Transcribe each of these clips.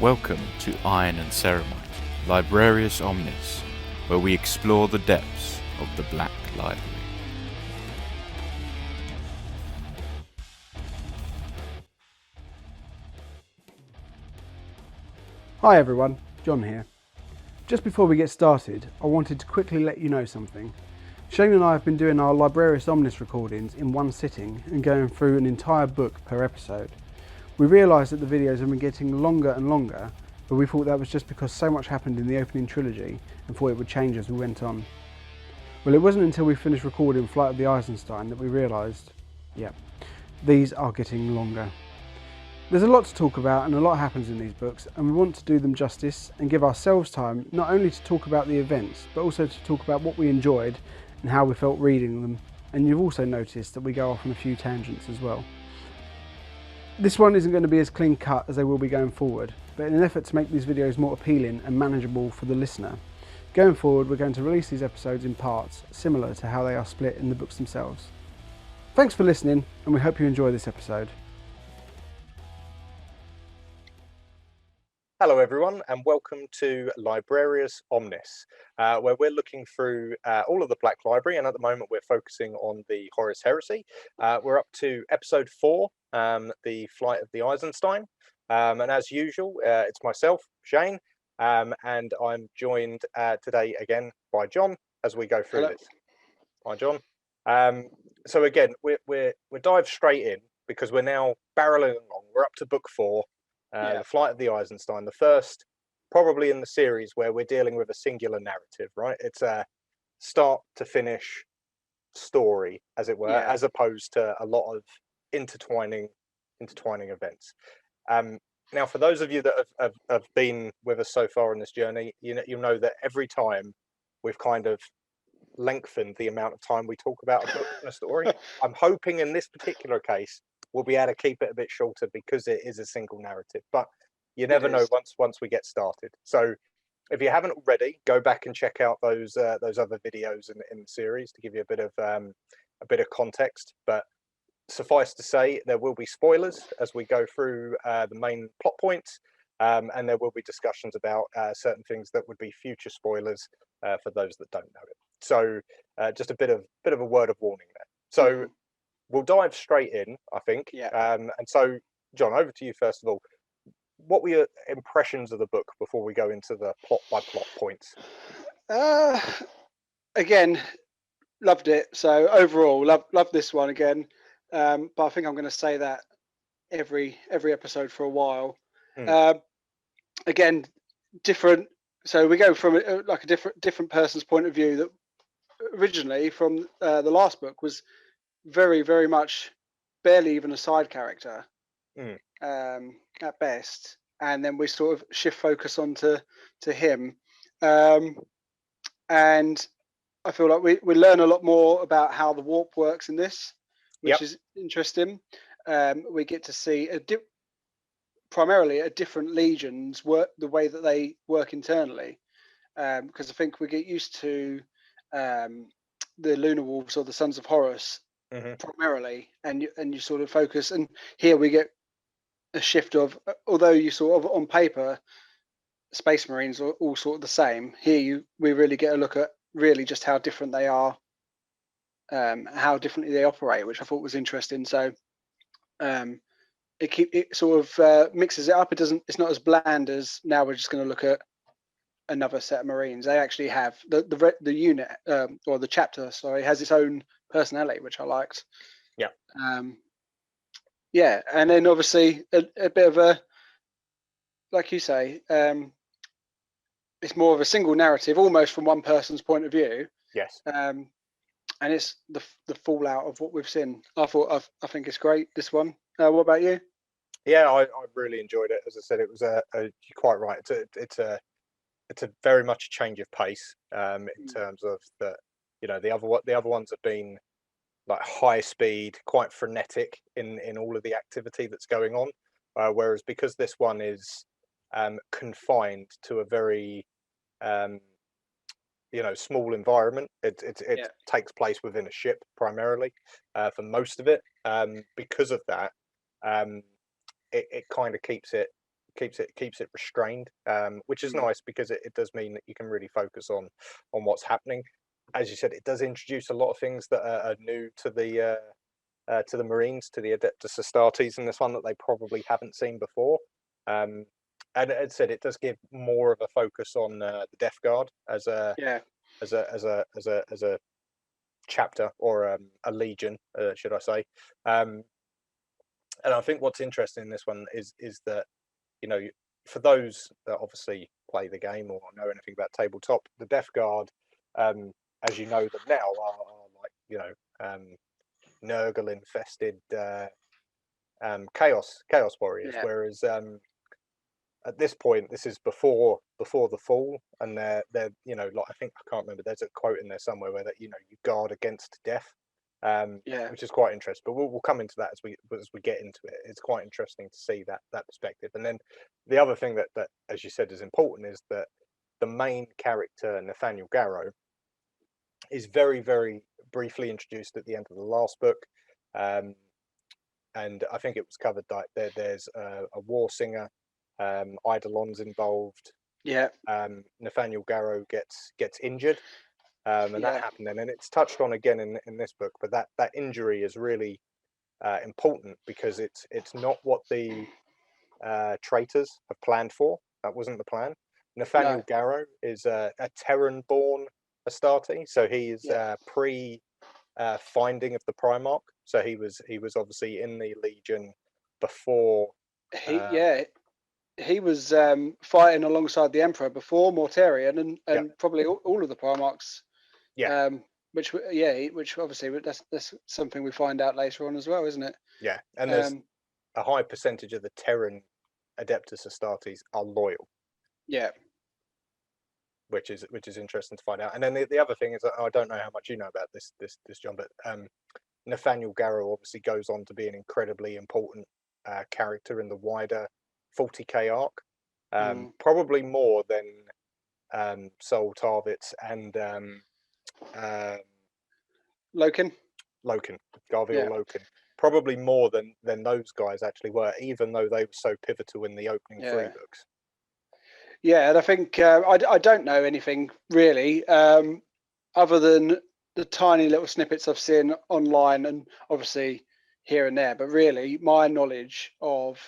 Welcome to Iron and Ceramite, Librarius Omnis, where we explore the depths of the Black Library. Hi everyone, John here. Just before we get started, I wanted to quickly let you know something. Shane and I have been doing our Librarius Omnis recordings in one sitting and going through an entire book per episode. We realised that the videos have been getting longer and longer, but we thought that was just because so much happened in the opening trilogy and thought it would change as we went on. Well, it wasn't until we finished recording Flight of the Eisenstein that we realised, these are getting longer. There's a lot to talk about and a lot happens in these books, and we want to do them justice and give ourselves time not only to talk about the events but also to talk about what we enjoyed and how we felt reading them, and you've also noticed that we go off on a few tangents as well. This one isn't going to be as clean cut as they will be going forward, but in an effort to make these videos more appealing and manageable for the listener, going forward we're going to release these episodes in parts similar to how they are split in the books themselves. Thanks for listening, and we hope you enjoy this episode. Hello everyone, and welcome to Librarius Omnis, where we're looking through all of the Black Library, and at the moment we're focusing on the Horus Heresy. We're up to episode 4, the Flight of the Eisenstein, and as usual, it's myself, Shane, and I'm joined today again by John as we go through this. Hi John. So again, we're dive straight in because we're now barreling along. We're up to book 4. The Flight of the Eisenstein, the first probably in the series where we're dealing with a singular narrative, right? It's a start to finish story, as it were, as opposed to a lot of intertwining events. Now, for those of you that have been with us so far on this journey, you know that every time we've kind of lengthened the amount of time we talk about a book and a story. I'm hoping in this particular case we'll be able to keep it a bit shorter because it is a single narrative, but you never know once we get started. So if you haven't already, go back and check out those other videos in the series to give you a bit of context. But suffice to say, there will be spoilers as we go through the main plot points, and there will be discussions about certain things that would be future spoilers for those that don't know it. So just a bit of a word of warning there. So we'll dive straight in, I think. And so, John, over to you first of all. What were your impressions of the book before we go into the plot by plot points? Again, loved it. So overall, love this one again. But I think I'm going to say that every episode for a while. Again, different. So we go from like a different person's point of view. That originally from the last book was very, very much barely even a side character at best, and then we sort of shift focus onto him, and I feel like we learn a lot more about how the warp works in this, which is interesting. We get to see primarily a different legions work, the way that they work internally, because I think we get used to the Lunar Wolves or the Sons of Horus primarily, and you sort of focus, and here we get a shift of, although you sort of on paper Space Marines are all sort of the same, here we really get a look at really just how different they are, how differently they operate, which I thought was interesting. So it sort of mixes it up. It's not as bland as now we're just going to look at another set of Marines. They actually have the unit or the chapter, sorry, has its own personality, which I liked. And then obviously a bit of a, like you say, it's more of a single narrative, almost from one person's point of view. And it's the fallout of what we've seen. I think it's great, this one. What about you? I really enjoyed it. As I said, it was you're quite right. It's a very much a change of pace in terms of the other ones have been like high speed, quite frenetic in all of the activity that's going on, whereas because this one is confined to a very small environment, it takes place within a ship primarily for most of it. Because of that, it kind of keeps it keeps it restrained, which is nice because it does mean that you can really focus on what's happening. As you said, it does introduce a lot of things that are new to the Marines, to the Adeptus Astartes in this one that they probably haven't seen before. And as I said, it does give more of a focus on the Death Guard as a chapter, or a legion, should I say? And I think what's interesting in this one is that, you know, for those that obviously play the game or know anything about tabletop, the Death Guard, as you know them now, are like, you know, Nurgle infested chaos warriors. Yeah. Whereas at this point, this is before the fall, and they're you know, like, I think, I can't remember, there's a quote in there somewhere where that, you know, you guard against death, which is quite interesting. But we'll come into that as we get into it. It's quite interesting to see that perspective. And then the other thing that as you said is important is that the main character, Nathaniel Garrow, is very, very briefly introduced at the end of the last book, and I think it was covered like there's a war singer, Eidolon's involved. Yeah. Nathaniel Garrow gets injured, and that happened then, and it's touched on again in this book. But that injury is really important because it's not what the traitors have planned for. That wasn't the plan. Nathaniel Garrow is a Terran-born Astarte, so he is pre finding of the Primarch. So he was obviously in the Legion before. He was fighting alongside the Emperor before Mortarion, and probably all of the Primarchs. Yeah. Which obviously that's something we find out later on as well, isn't it? Yeah, and there's a high percentage of the Terran Adeptus Astartes are loyal. Yeah. Which is interesting to find out. And then the other thing is that I don't know how much you know about this John, but Nathaniel Garrow obviously goes on to be an incredibly important character in the wider 40k arc, probably more than Sol Tarvitz and Loken, Garviel Loken, probably more than those guys actually were, even though they were so pivotal in the opening 3 books. Yeah, and I think I don't know anything really, other than the tiny little snippets I've seen online and obviously here and there. But really, my knowledge of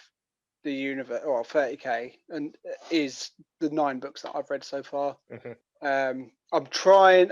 the universe, or 30k, and is the 9 books that I've read so far. I'm trying.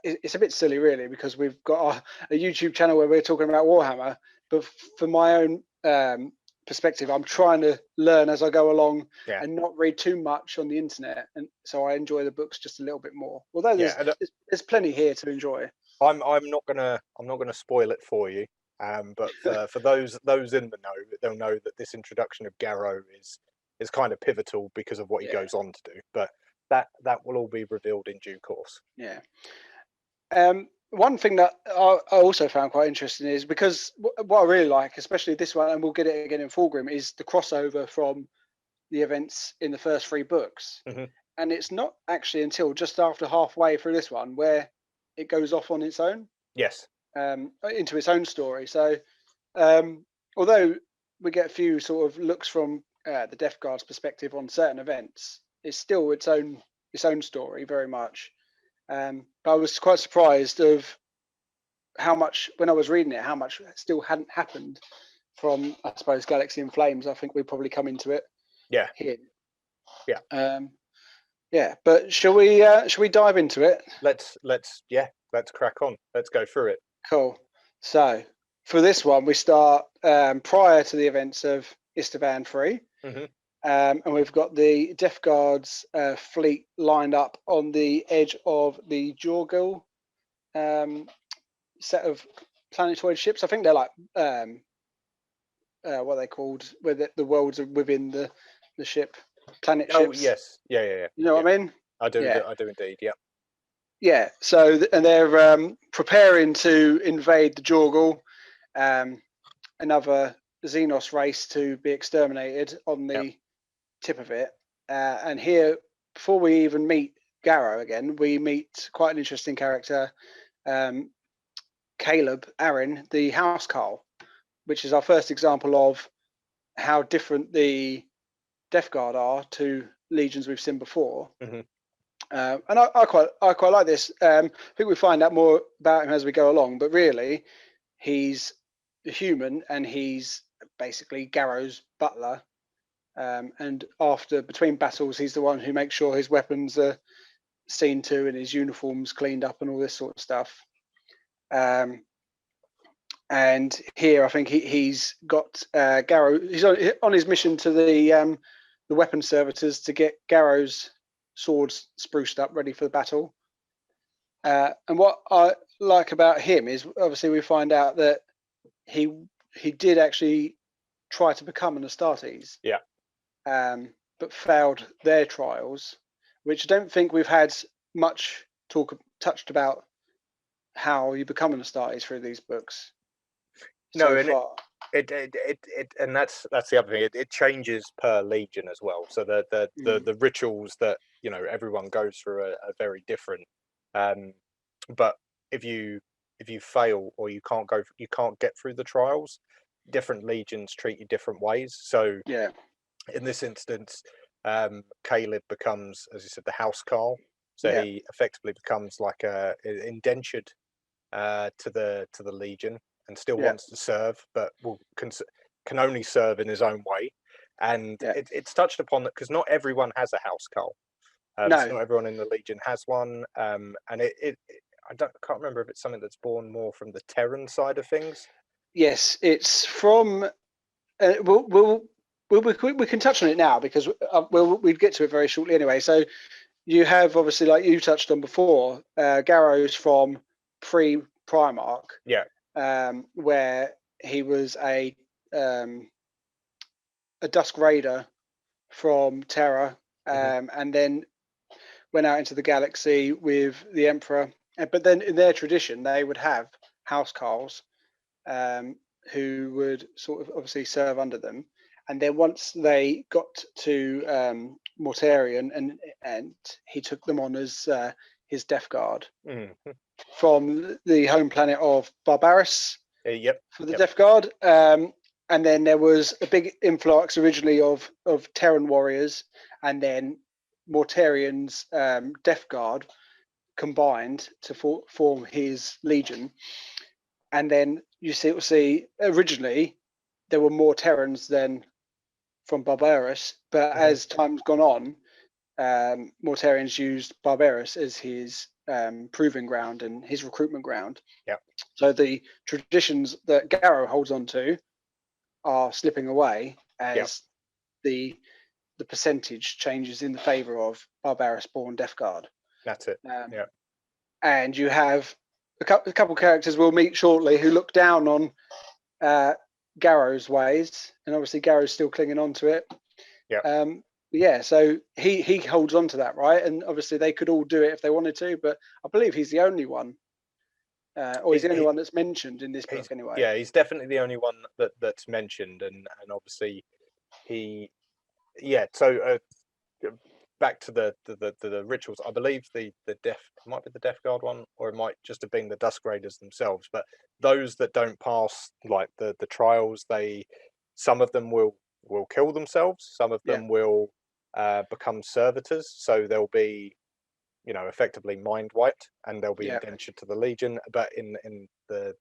It's a bit silly, really, because we've got a YouTube channel where we're talking about Warhammer. But for my own perspective, I'm trying to learn as I go along and not read too much on the internet, and so I enjoy the books just a little bit more. Although there's plenty here to enjoy. I'm not gonna spoil it for you, but for those in the know, they'll know that this introduction of Garrow is kind of pivotal because of what he goes on to do. But that will all be revealed in due course. Yeah. One thing that I also found quite interesting is, because what I really like, especially this one, and we'll get it again in Fulgrim, is the crossover from the events in the first 3 books. And it's not actually until just after halfway through this one where it goes off on its own. Yes. Into its own story. So although we get a few sort of looks from the Death Guard's perspective on certain events, it's still its own story very much. But I was quite surprised of how much, when I was reading it, how much still hadn't happened from, I suppose, Galaxy in Flames. I think we probably come into it. Yeah. Here. Yeah. But shall we dive into it? Let's crack on. Let's go through it. Cool. So for this one, we start prior to the events of Istvan 3. And we've got the Death Guard's fleet lined up on the edge of the Jorgul set of planetoid ships. I think they're like what are they called, where the worlds are within the ship, planet ships. Yes, yeah. You know what I mean? I do indeed. Yeah. Yeah. So and they're preparing to invade the Jorgul, another Xenos race to be exterminated on the tip of it. And here, before we even meet Garrow again, we meet quite an interesting character, Caleb Aaron, the Housecarl, which is our first example of how different the Death Guard are to legions we've seen before. Mhm. And I quite like this. I think we find out more about him as we go along, but really, he's a human and he's basically Garrow's butler. And between battles, he's the one who makes sure his weapons are seen to and his uniforms cleaned up and all this sort of stuff. And here, I think he's got Garrow. He's on his mission to the weapon servitors to get Garrow's swords spruced up, ready for the battle. And what I like about him is obviously we find out that he did actually try to become an Astartes. Yeah. But failed their trials, which I don't think we've had much touched about how you become an Astartes through these books. No, So and and that's the other thing. It changes per legion as well. So the rituals that everyone goes through are very different. But if you fail or you can't get through the trials, different legions treat you different ways. So yeah, in this instance, Caleb becomes, as you said, the housecarl. So Yeah. he effectively becomes like indentured to the legion, and still Yeah. wants to serve, but can only serve in his own way. And Yeah. it's touched upon that because not everyone has a housecarl. No. So not everyone in the legion has one. And I can't remember if it's something that's born more from the Terran side of things. Yes, it's from. We can touch on it now because we'd get to it very shortly anyway. So you have obviously, like you touched on before, Garrow's from pre-Primarch. Yeah. Where he was a Dusk Raider from Terra, and then went out into the galaxy with the Emperor. But then in their tradition, they would have housecarls who would sort of obviously serve under them. And then once they got to Mortarion, and he took them on as his Death Guard from the home planet of Barbaris. For the Death Guard. And then there was a big influx originally of Terran warriors, and then Mortarion's Death Guard combined to form his legion. And then you see originally there were more Terrans than from Barbaris, but as time's gone on, Mortarions used Barbaris as his proving ground and his recruitment ground. Yeah. So the traditions that Garrow holds on to are slipping away as the percentage changes in the favour of Barbaris-born Death Guard. That's it. And you have a couple characters we'll meet shortly who look down on Garrow's ways, and obviously Garrow's still clinging on to it. Yeah. So he holds on to that, right? And obviously they could all do it if they wanted to, but I believe he's the only one. Or he's the only one that's mentioned in this book anyway. Yeah, he's definitely the only one that's mentioned, and obviously so back to the rituals. I believe the might be the Death Guard one, or it might just have been the Dusk Raiders themselves. But those that don't pass like the trials, some of them will kill themselves. Some of them will become servitors, so they'll be effectively mind wiped, and they'll be indentured to the Legion. But in the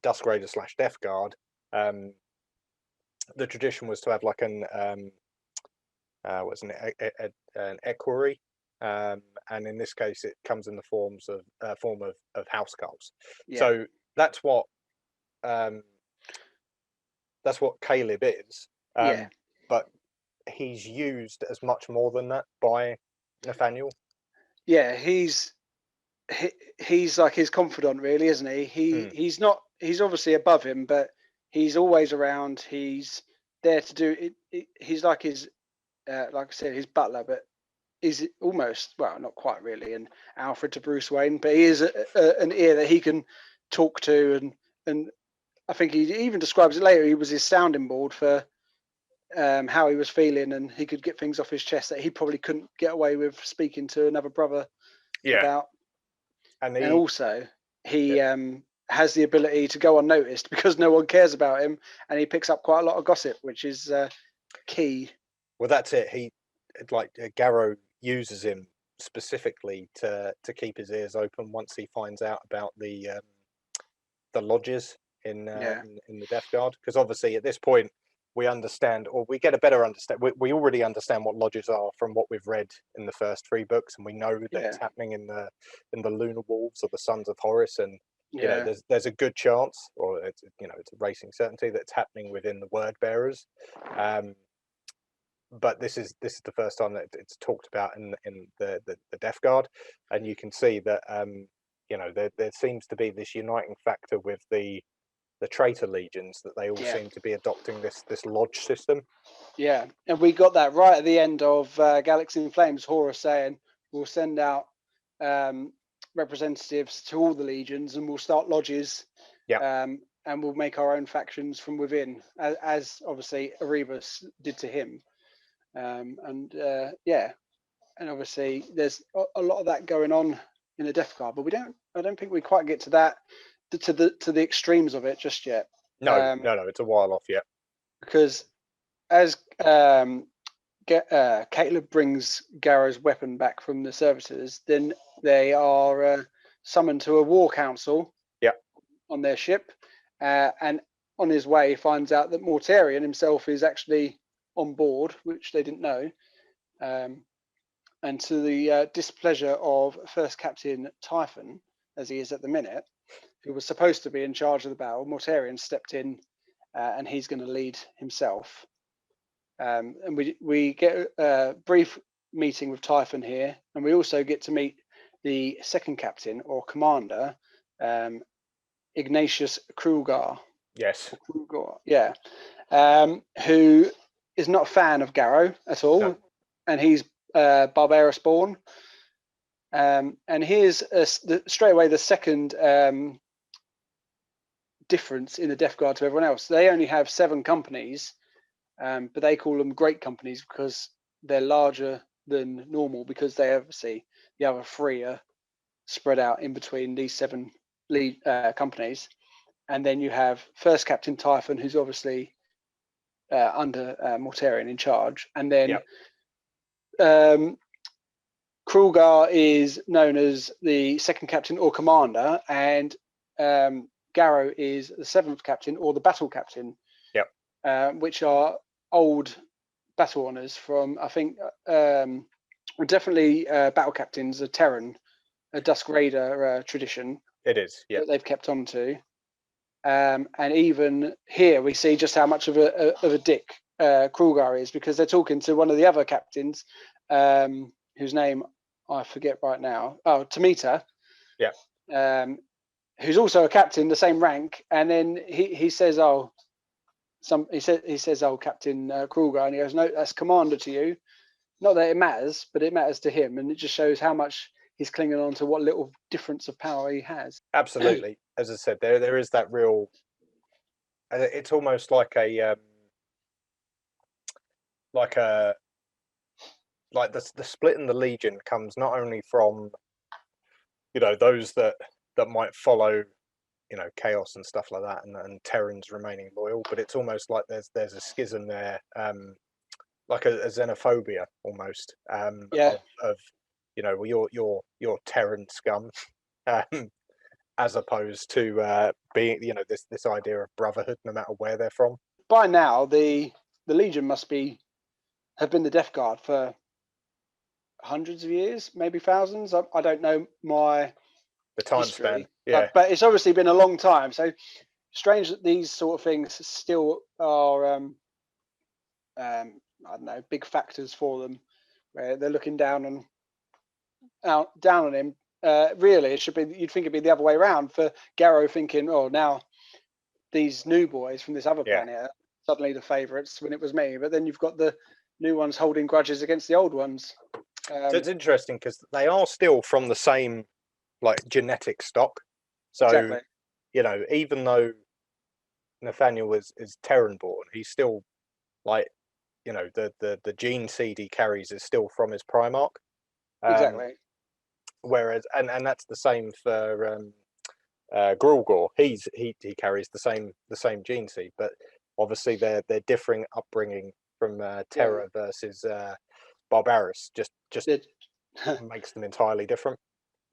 Dusk Raider / Death Guard, the tradition was to have like an equerry, and in this case, it comes in the form of housecarls. Yeah. So that's what Caleb is. But he's used as much more than that by Nathaniel. Yeah, he's like his confidant, really, isn't he? He's not. He's obviously above him, but he's always around. He's there to do it. He's like his, like I said, his butler, but he's almost, well, not quite really, an Alfred to Bruce Wayne, but he is an ear that he can talk to, and I think he even describes it later. He was his sounding board for how he was feeling, and he could get things off his chest that he probably couldn't get away with speaking to another brother about. And also he has the ability to go unnoticed because no one cares about him, and he picks up quite a lot of gossip, which is key Well, that's it. Garrow uses him specifically to keep his ears open once he finds out about the lodges in the Death Guard, because obviously at this point we understand, or we get a better understand. We already understand what lodges are from what we've read in the first 3 books, and we know that it's happening in the Lunar Wolves or the Sons of Horus, and you know there's a good chance, or it's a racing certainty that it's happening within the Word Bearers. But this is the first time that it's talked about in the Death Guard, and you can see that there seems to be this uniting factor with the traitor legions, that they all seem to be adopting this lodge system. Yeah, and we got that right at the end of Galaxy in Flames. Horus saying we'll send out representatives to all the legions, and we'll start lodges. And we'll make our own factions from within, as obviously Erebus did to him. And obviously there's a lot of that going on in the Death Guard, but I don't think we quite get to that, to the extremes of it just yet. No, it's a while off yet. Because as Caleb brings Garrow's weapon back from the servitors, then they are summoned to a war council on their ship, and on his way he finds out that Mortarion himself is actually on board, which they didn't know, and to the displeasure of First Captain Typhon, as he is at the minute, who was supposed to be in charge of the battle, Mortarion stepped in, and he's going to lead himself. And we get a brief meeting with Typhon here, and we also get to meet the second captain or commander, Ignatius Krugar. Yes. Krugar, who is not a fan of Garrow at all, and he's Barbarous born. And here's straight away the second difference in the Death Guard to everyone else. They only have 7 companies, but they call them great companies because they're larger than normal, because they obviously the other 3 are spread out in between these 7 lead companies. And then you have First Captain Typhon, who's obviously under Mortarion in charge, and then Krugar is known as the second captain or commander, and Garrow is the 7th captain or the battle captain. Which are old battle honors from, I think, definitely battle captains, a Terran, a Dusk Raider tradition. It is, that they've kept on to. And even here we see just how much of a dick Krugar is, because they're talking to one of the other captains, whose name I forget right now. Oh, Tamita. Who's also a captain, the same rank, and then he says, "Oh, he says, oh, Captain Kruger," and he goes, "No, that's commander to you." Not that it matters, but it matters to him, and it just shows how much he's clinging on to what little difference of power he has. Absolutely, as I said, there is that real. It's almost like the split in the Legion comes not only from those that might follow chaos and stuff like that, and Terrans remaining loyal, but it's almost like there's a schism there, like a xenophobia almost, of your Terran scum, as opposed to being this idea of brotherhood no matter where they're from. By now the Legion have been the Death Guard for hundreds of years, maybe thousands. I don't know the time history, span, but it's obviously been a long time. So strange that these sort of things still are I don't know, big factors for them, where they're looking down on him. Really, it should be, you'd think it'd be the other way around, for Garrow thinking, oh, now these new boys from this other planet are suddenly the favourites when it was me. But then you've got the new ones holding grudges against the old ones. So it's interesting because they are still from the same genetic stock. So exactly. Even though Nathaniel is Terran born, he's still the gene seed he carries is still from his Primarch. Exactly. Whereas and that's the same for Grulgor. He carries the same gene seed, but obviously they're differing upbringing from Terra versus Barbarus. Just It- makes them entirely different.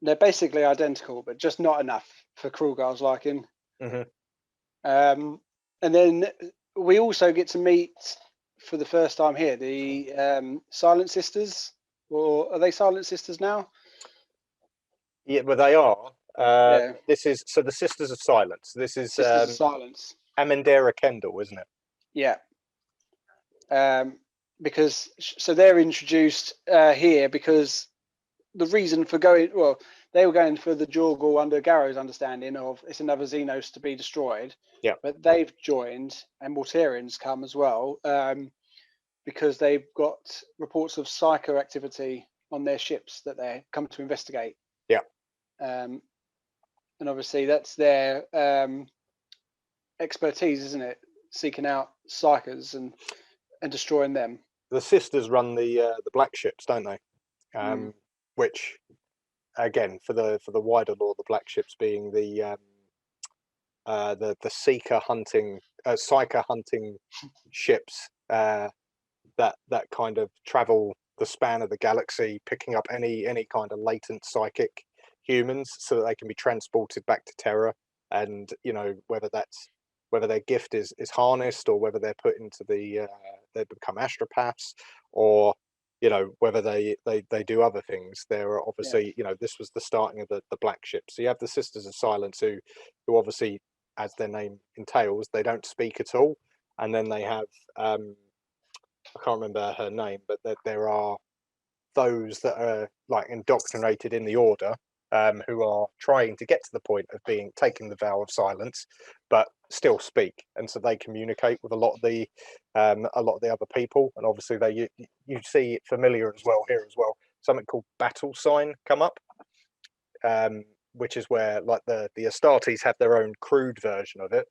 They're basically identical, but just not enough for Krulgar's liking. Mhm. And then we also get to meet for the first time here the Silent Sisters, or are they Silent Sisters now? Yeah, but they are. Yeah. This is the Sisters of Silence. This is Sisters of Silence. Amandera Kendall, isn't it? Yeah. Because so they're introduced here because the reason for going, well, they were going for the Jorgal under Garrow's understanding of it's another Xenos to be destroyed. Yeah. But they've joined, and Mortarians come as well, because they've got reports of psycho activity on their ships that they come to investigate. Yeah. And obviously that's their expertise, isn't it? Seeking out psychers and destroying them. The Sisters run the black ships, don't they? Which, again, for the wider lore, the black ships being the seeker hunting, psyker hunting ships that kind of travel the span of the galaxy, picking up any kind of latent psychic humans, so that they can be transported back to Terra. And whether their gift is harnessed, or whether they're put into they become astropaths, or whether they do other things. There are obviously, this was the starting of the black ship. So you have the Sisters of Silence, who obviously, as their name entails, they don't speak at all. And then they have I can't remember her name, but there are those that are like indoctrinated in the Order, who are trying to get to the point of taking the vow of silence, but still speak, and so they communicate with a lot of the other people. And obviously you see it familiar as well here as well. Something called battle sign come up, which is where like the Astartes have their own crude version of it,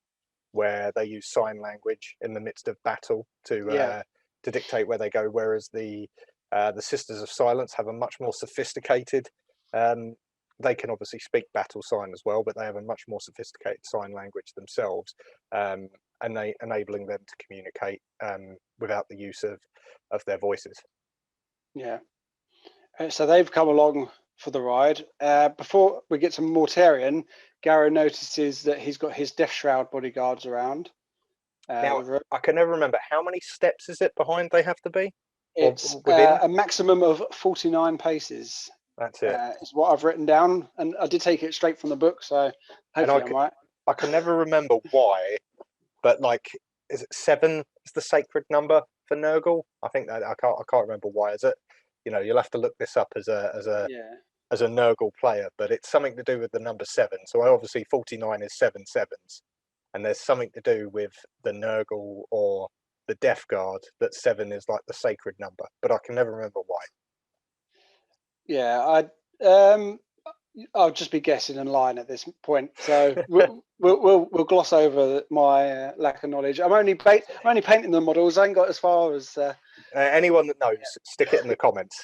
where they use sign language in the midst of battle to dictate where they go, whereas the Sisters of Silence have a much more sophisticated. They can obviously speak battle sign as well, but they have a much more sophisticated sign language themselves, and they enabling them to communicate without the use of their voices. Yeah. So they've come along for the ride. Before we get to Mortarion, Garrow notices that he's got his Death Shroud bodyguards around. Now, I can never remember, how many steps is it behind they have to be? It's a maximum of 49 paces. That's it. Is what I've written down, and I did take it straight from the book, so hopefully I'm right. I can never remember why, but like, is it 7 is the sacred number for Nurgle? I think that I can't remember why. Is it? You'll have to look this up as a Nurgle player, but it's something to do with the number 7. So obviously 49 is 7 sevens, and there's something to do with the Nurgle or the Death Guard that 7 is like the sacred number, but I can never remember why. Yeah, I'll just be guessing and lying at this point, so we'll gloss over my lack of knowledge. I'm only painting the models. I ain't got as far as anyone that knows, stick it in the comments.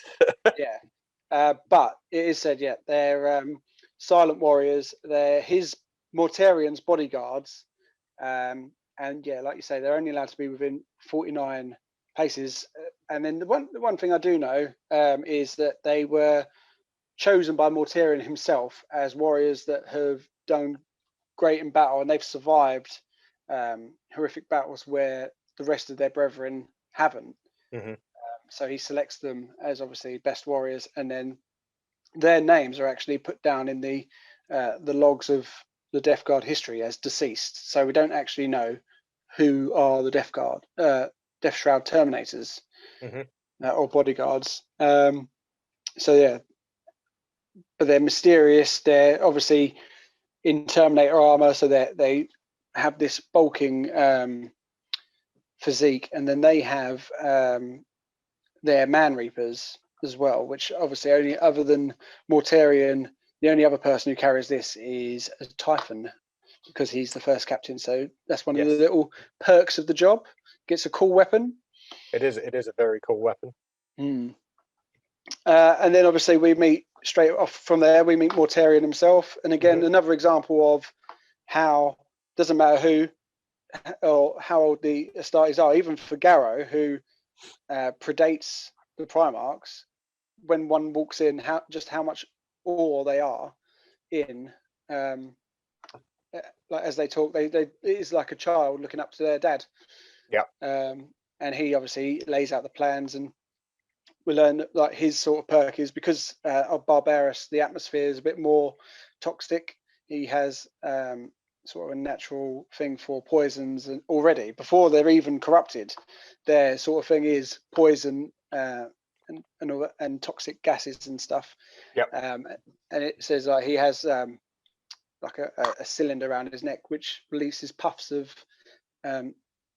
But it is said, they're silent warriors. They're his Mortarian's bodyguards, and like you say, they're only allowed to be within 49 paces. And then the one thing I do know is that they were chosen by Mortarion himself as warriors that have done great in battle, and they've survived horrific battles where the rest of their brethren haven't. Mm-hmm. So he selects them as obviously best warriors, and then their names are actually put down in the logs of the Death Guard history as deceased. So we don't actually know who are the Death Guard, Death Shroud Terminators, or bodyguards. But they're mysterious. They're obviously in Terminator armor, so they have this bulking physique, and then they have their Man Reapers as well, which obviously only other than Mortarion, the only other person who carries this is a Typhon, because he's the first captain. So that's one of the little perks of the job. Gets a cool weapon. It is a very cool weapon. And then obviously we meet straight off from there. We meet Mortarion himself, and again another example of how doesn't matter who or how old the Astartes are, even for Garrow, who predates the Primarchs. When one walks in, how much awe they are in, like as they talk, it is like a child looking up to their dad. Yeah. And he obviously lays out the plans, and we learn that, like, his sort of perk is because of Barbarus, the atmosphere is a bit more toxic. He has sort of a natural thing for poisons, and already before they're even corrupted, their sort of thing is poison and toxic gases and stuff. Yep. And it says he has like a cylinder around his neck which releases puffs of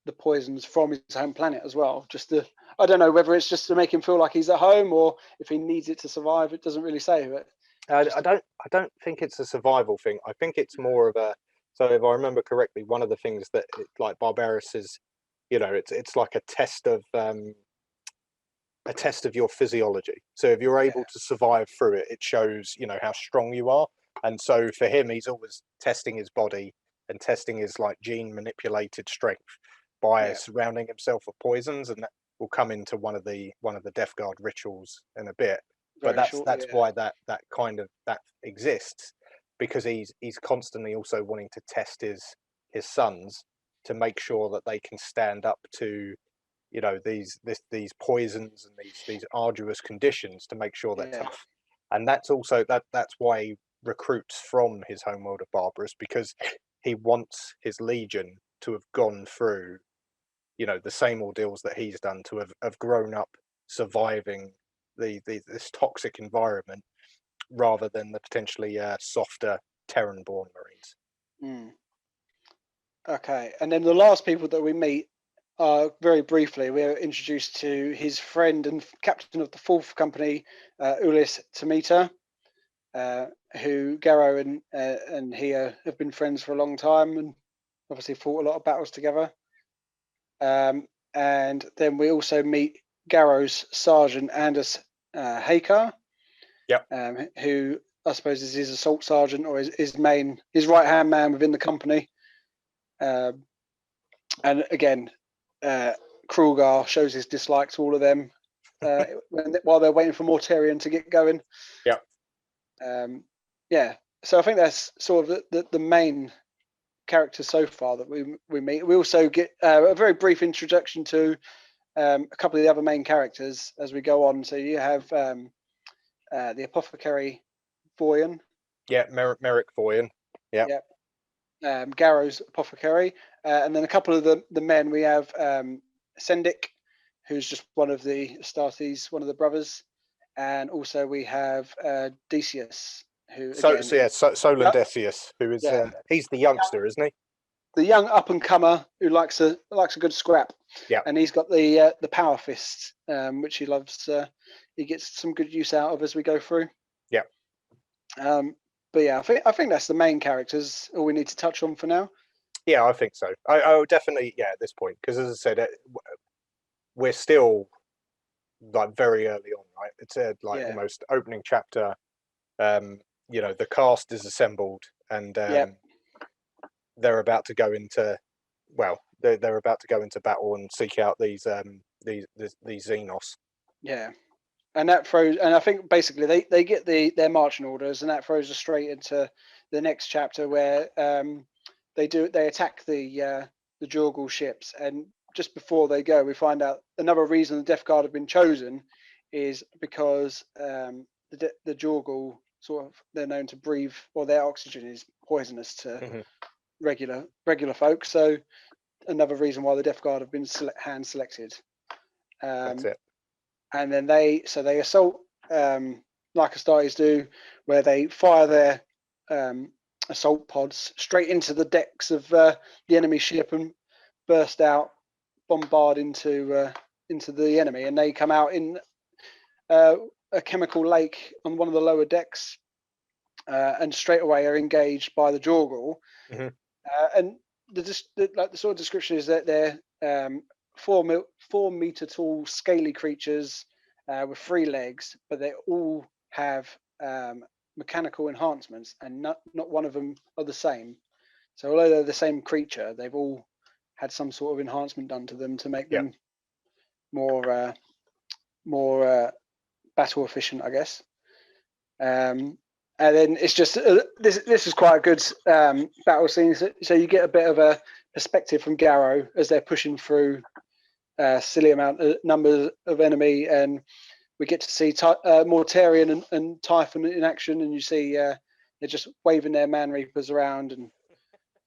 the poisons from his home planet as well. I don't know whether it's just to make him feel like he's at home, or if he needs it to survive. It doesn't really say, but I don't think it's a survival thing. I think it's more of a. So if I remember correctly, one of the things that like Barbarus is, it's like a test of your physiology. So if you're able to survive through it, it shows how strong you are. And so for him, he's always testing his body and testing his like gene manipulated strength by surrounding himself with poisons, and that will come into one of the Death Guard rituals in a bit. But that's why that exists, because he's constantly also wanting to test his sons to make sure that they can stand up to these poisons and these arduous conditions, to make sure they're tough. And that's also that's why he recruits from his homeworld of Barbarus, because he wants his legion to have gone through the same ordeals that he's done, to have grown up surviving this toxic environment, rather than the potentially softer Terran-born Marines. Okay, and then the last people that we meet are, very briefly, we're introduced to his friend and captain of the 4th Company, Ulis Tamita, who Garrow and he have been friends for a long time, and obviously fought a lot of battles together. And then we also meet Garrow's sergeant, Anders Haker, who I suppose is his assault sergeant, or his right-hand man within the company. And again, Krugar shows his dislike to all of them while they're waiting for Mortarion to get going. So I think that's sort of the main characters so far that we meet. We also get a very brief introduction to a couple of the other main characters as we go on. So you have the apothecary Voyan. Merrick Voyan. Garrow's apothecary, and then a couple of the men. We have Sendik, who's just one of the Astartes, one of the brothers, and also we have Decius, who Solon Decius, who is he's the youngster, isn't he? The young up and comer who likes a good scrap. And he's got the power fist, which he loves. He gets some good use out of as we go through. But I think that's the main characters all we need to touch on for now. Yeah, I think so. I would definitely at this point, because as I said, we're still like very early on, right? It's almost opening chapter. The cast is assembled, and they're about to go into they're about to go into battle and seek out these Xenos. And that throws, and I think basically they get their marching orders, and that throws us straight into the next chapter where they attack the Jorgal ships. And just before they go, we find out another reason the Death Guard have been chosen is because the Jorgal they're known to breathe, or their oxygen is poisonous to regular folk. So another reason why the Death Guard have been hand selected. That's it. And then they assault like Astartes do, where they fire their assault pods straight into the decks of the enemy ship and burst out, bombard into the enemy, and they come out in a chemical lake on one of the lower decks, and straight away are engaged by the Jorgal. And the sort of description is that they're 4 meter tall scaly creatures with 3 legs, but they all have mechanical enhancements, and not one of them are the same. So although they're the same creature, they've all had some sort of enhancement done to them to make them more battle efficient, I guess. And then it's just this is quite a good battle scene. So you get a bit of a perspective from Garrow as they're pushing through silly numbers of enemy, and we get to see Mortarion and Typhon in action, and you see they're just waving their Man Reapers around and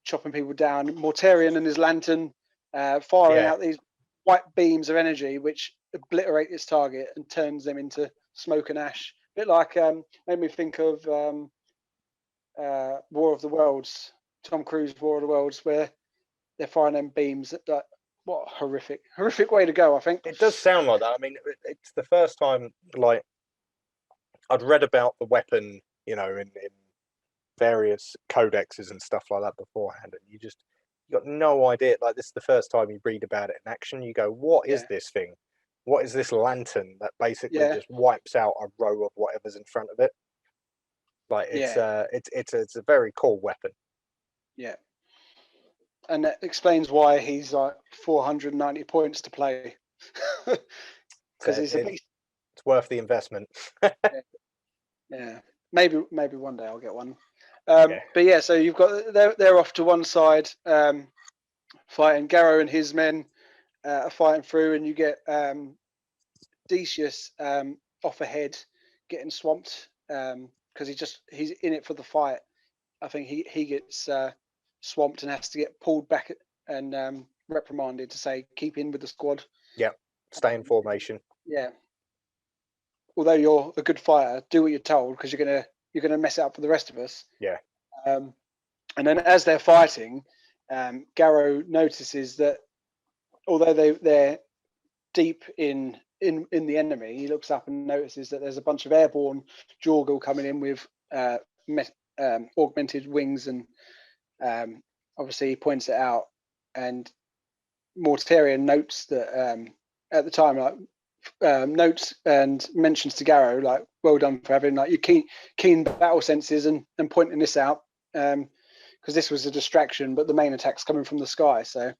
chopping people down. Mortarion and his lantern firing out these white beams of energy which obliterate its target and turns them into smoke and ash. A bit like made me think of War of the Worlds, Tom Cruise War of the Worlds, where they're firing them beams. What a horrific way to go, I think. It does sound like that. I mean, it's the first time, like, I'd read about the weapon, in various codexes and stuff like that beforehand, and you got no idea. Like, this is the first time you read about it in action. You go, what is this thing? What is this lantern that basically just wipes out a row of whatever's in front of it? Like, it's a very cool weapon. Yeah. And that explains why he's like 490 points to play. Because he's a beast. It's worth the investment. Yeah. Maybe one day I'll get one. But yeah, so you've got they're off to one side, fighting. Garrow and his men are fighting through, and you get Decius off ahead, getting swamped because he's in it for the fight. I think he gets swamped and has to get pulled back and reprimanded to say keep in with the squad. Yeah, stay in formation. Yeah. Although you're a good fighter, do what you're told because you're gonna mess it up for the rest of us. Yeah. And then as they're fighting, Garrow notices that although they're deep in the enemy, he looks up and notices that there's a bunch of airborne Jorgal coming in with augmented wings, and obviously he points it out. And Mortarion notes that at the time, notes and mentions to Garrow, like, well done for having like your keen battle senses and pointing this out, because this was a distraction, but the main attack's coming from the sky. So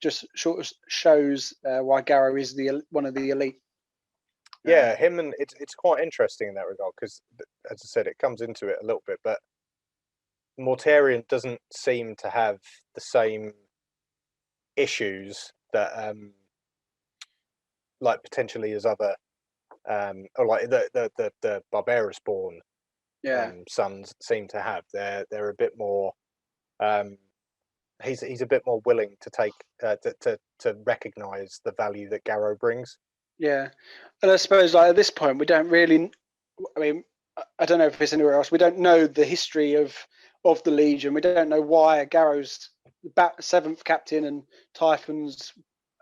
just sort of shows why Garrow is one of the elite. Yeah, him, and it's quite interesting in that regard because, as I said, it comes into it a little bit, but Mortarion doesn't seem to have the same issues that like potentially as other or like the Barbarous born sons seem to have. They're a bit more he's a bit more willing to take to recognize the value that Garrow brings. Yeah, and I suppose like at this point we don't really. I mean, I don't know if it's anywhere else. We don't know the history of the Legion. We don't know why Garrow's 7th captain and Typhon's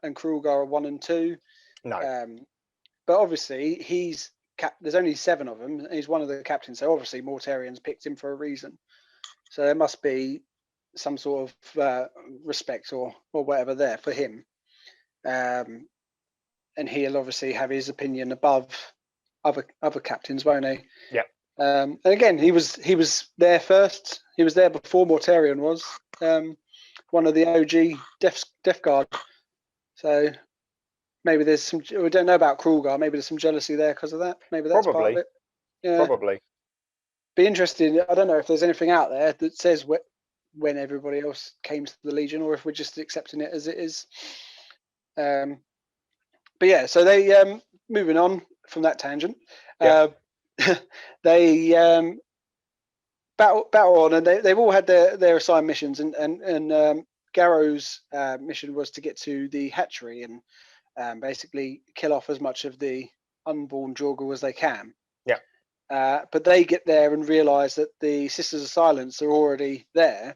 and Krulgar are 1 and 2. No, but obviously there's only 7 of them. And he's one of the captains, so obviously Mortarion's picked him for a reason. So there must be some sort of respect or whatever there for him. And he'll obviously have his opinion above other captains, won't he? Yeah. And again, he was there first. He was there before Mortarion was. One of the OG Death Guard. So maybe there's some. We don't know about Krulgar. Maybe there's some jealousy there because of that. Maybe that's part of it. Yeah. Probably. Be interesting. I don't know if there's anything out there that says when everybody else came to the Legion, or if we're just accepting it as it is. But yeah, so they moving on from that tangent. They battle on, and they've all had their assigned missions, and Garrow's mission was to get to the hatchery and basically kill off as much of the unborn Jorgal as they can. Yeah. But they get there and realise that the Sisters of Silence are already there,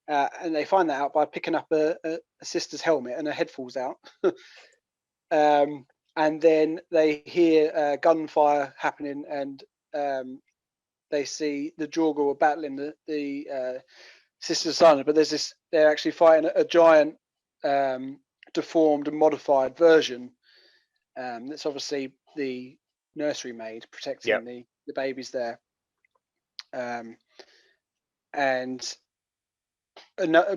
and they find that out by picking up a sister's helmet, and her head falls out. And then they hear gunfire happening, and they see the Jorgal are battling the Sisters of Silence, but they're actually fighting a giant deformed and modified version. That's obviously the nursery maid protecting the babies there. And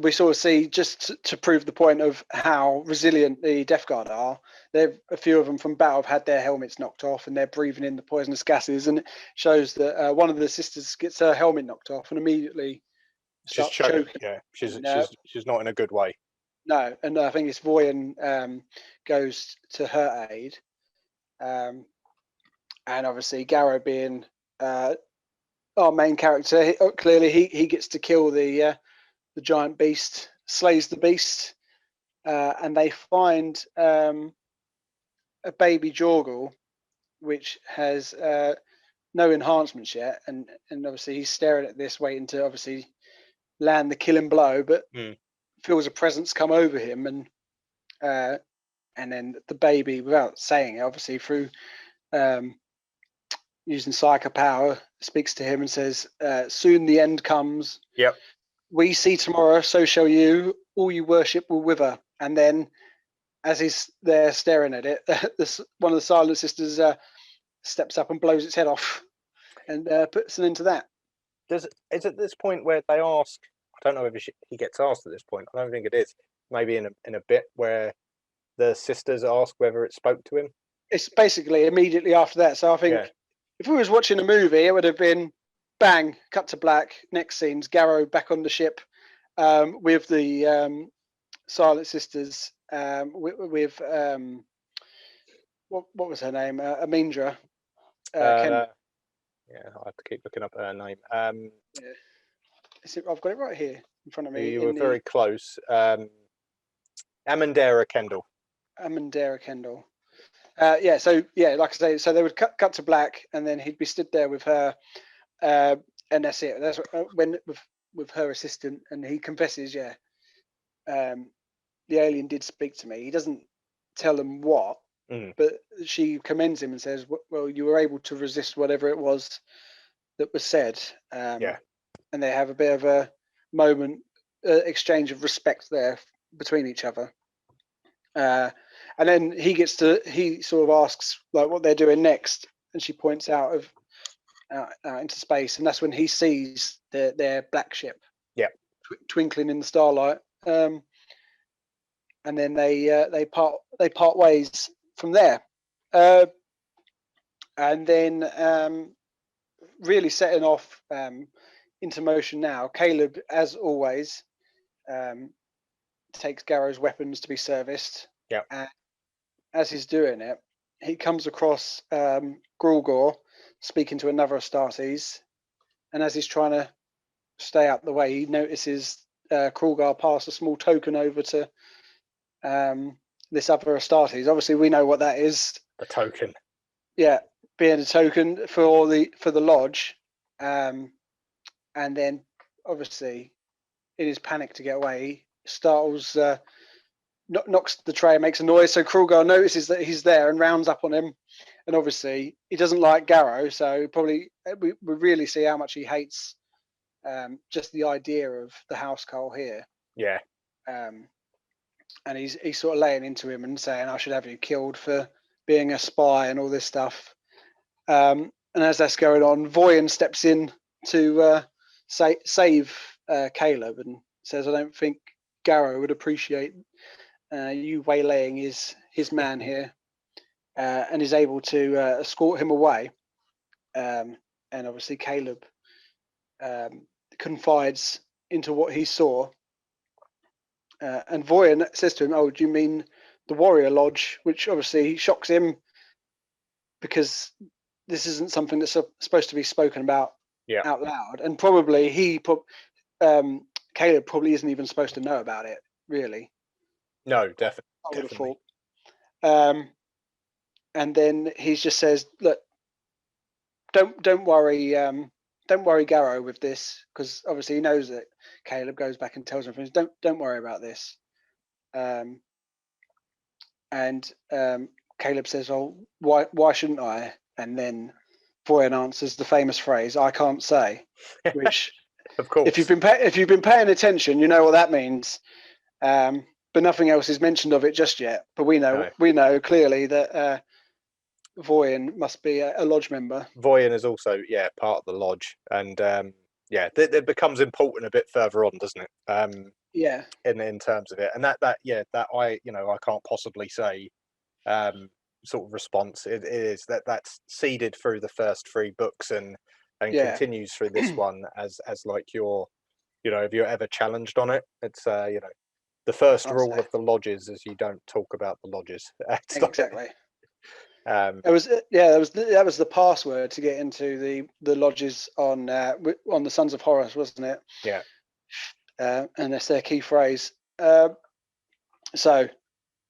we sort of see, just to prove the point of how resilient the Death Guard are, a few of them from battle have had their helmets knocked off and they're breathing in the poisonous gases, and it shows that one of the sisters gets her helmet knocked off and immediately starts choking. Yeah, she's not in a good way. No, and I think it's Voyen goes to her aid, and obviously Garrow being our main character, clearly he gets to kill the giant beast, slays the beast, and they find a baby Jorgal, which has no enhancements yet, and obviously he's staring at this, waiting to obviously land the killing blow, but feels a presence come over him, and then the baby, without saying it, obviously through using psycho power, speaks to him and says, "Soon the end comes. Yep. We see tomorrow, so shall you. All you worship will wither." And then, as he's there staring at it, one of the Silent Sisters steps up and blows its head off, and puts an end to that. Is at this point where they ask? I don't know if he gets asked at this point. I don't think it is. Maybe in a bit where the sisters ask whether it spoke to him. It's basically immediately after that. So I think if we was watching a movie, it would have been bang, cut to black. Next scenes, Garrow back on the ship with the Silent Sisters. With what was her name? Amindra. Yeah, I have to keep looking up her name. I've got it right here in front of me. You were very close. Amandera Kendall. Amandera Kendall. So like I say, so they would cut to black, and then he'd be stood there with her, and that's it. That's when with her assistant, and he confesses, the alien did speak to me. He doesn't tell them what, but she commends him and says, "Well, you were able to resist whatever it was that was said." And they have a bit of a moment, exchange of respect there between each other. And then he sort of asks like what they're doing next, and she points out into space, and that's when he sees their black ship, twinkling in the starlight. And then they part ways from there, and then really setting off into motion now. Caleb, as always, takes Garrow's weapons to be serviced. And as he's doing it, he comes across Grulgor speaking to another Astartes, and as he's trying to stay out the way, he notices Krulgar pass a small token over to this other Astartes. Obviously, we know what that is. A token. Yeah, being a token for the lodge, and then obviously in his panic to get away, he startles, knocks the tray and makes a noise. So Krulgar notices that he's there and rounds up on him, and obviously he doesn't like Garrow, so probably we really see how much he hates just the idea of the housecarl here. And he's sort of laying into him and saying, "I should have you killed for being a spy," and all this stuff. And as that's going on, Voyen steps in to save Caleb and says, "I don't think Garrow would appreciate you waylaying his man here," and is able to escort him away. And obviously Caleb confides into what he saw. And Voyen says to him, "Oh, do you mean the Warrior Lodge?" Which obviously shocks him, because this isn't something that's supposed to be spoken about out loud. And probably Caleb probably isn't even supposed to know about it, really. No, definitely. I would have thought. And then he just says, "Look, don't worry. Don't worry, Garrow, with this," because obviously he knows that Caleb goes back and tells him things. Don't worry about this. And Caleb says, "Oh, why shouldn't I?" And then Voyen answers the famous phrase, "I can't say," which, of course, if you've been paying attention, you know what that means. But nothing else is mentioned of it just yet. But we know clearly that Voyen must be a lodge member. Voyen is also part of the lodge, and yeah, it becomes important a bit further on, doesn't it? Yeah, In terms of it, and that I I can't possibly say sort of response. It is that's seeded through the first 3 books and yeah, continues through this one as like your if you're ever challenged on it, it's the first I'll rule say of the lodges is you don't talk about the lodges. It's like, exactly. um, It was that was the password to get into the lodges on the Sons of Horus, wasn't it? yeah, And that's their key phrase. So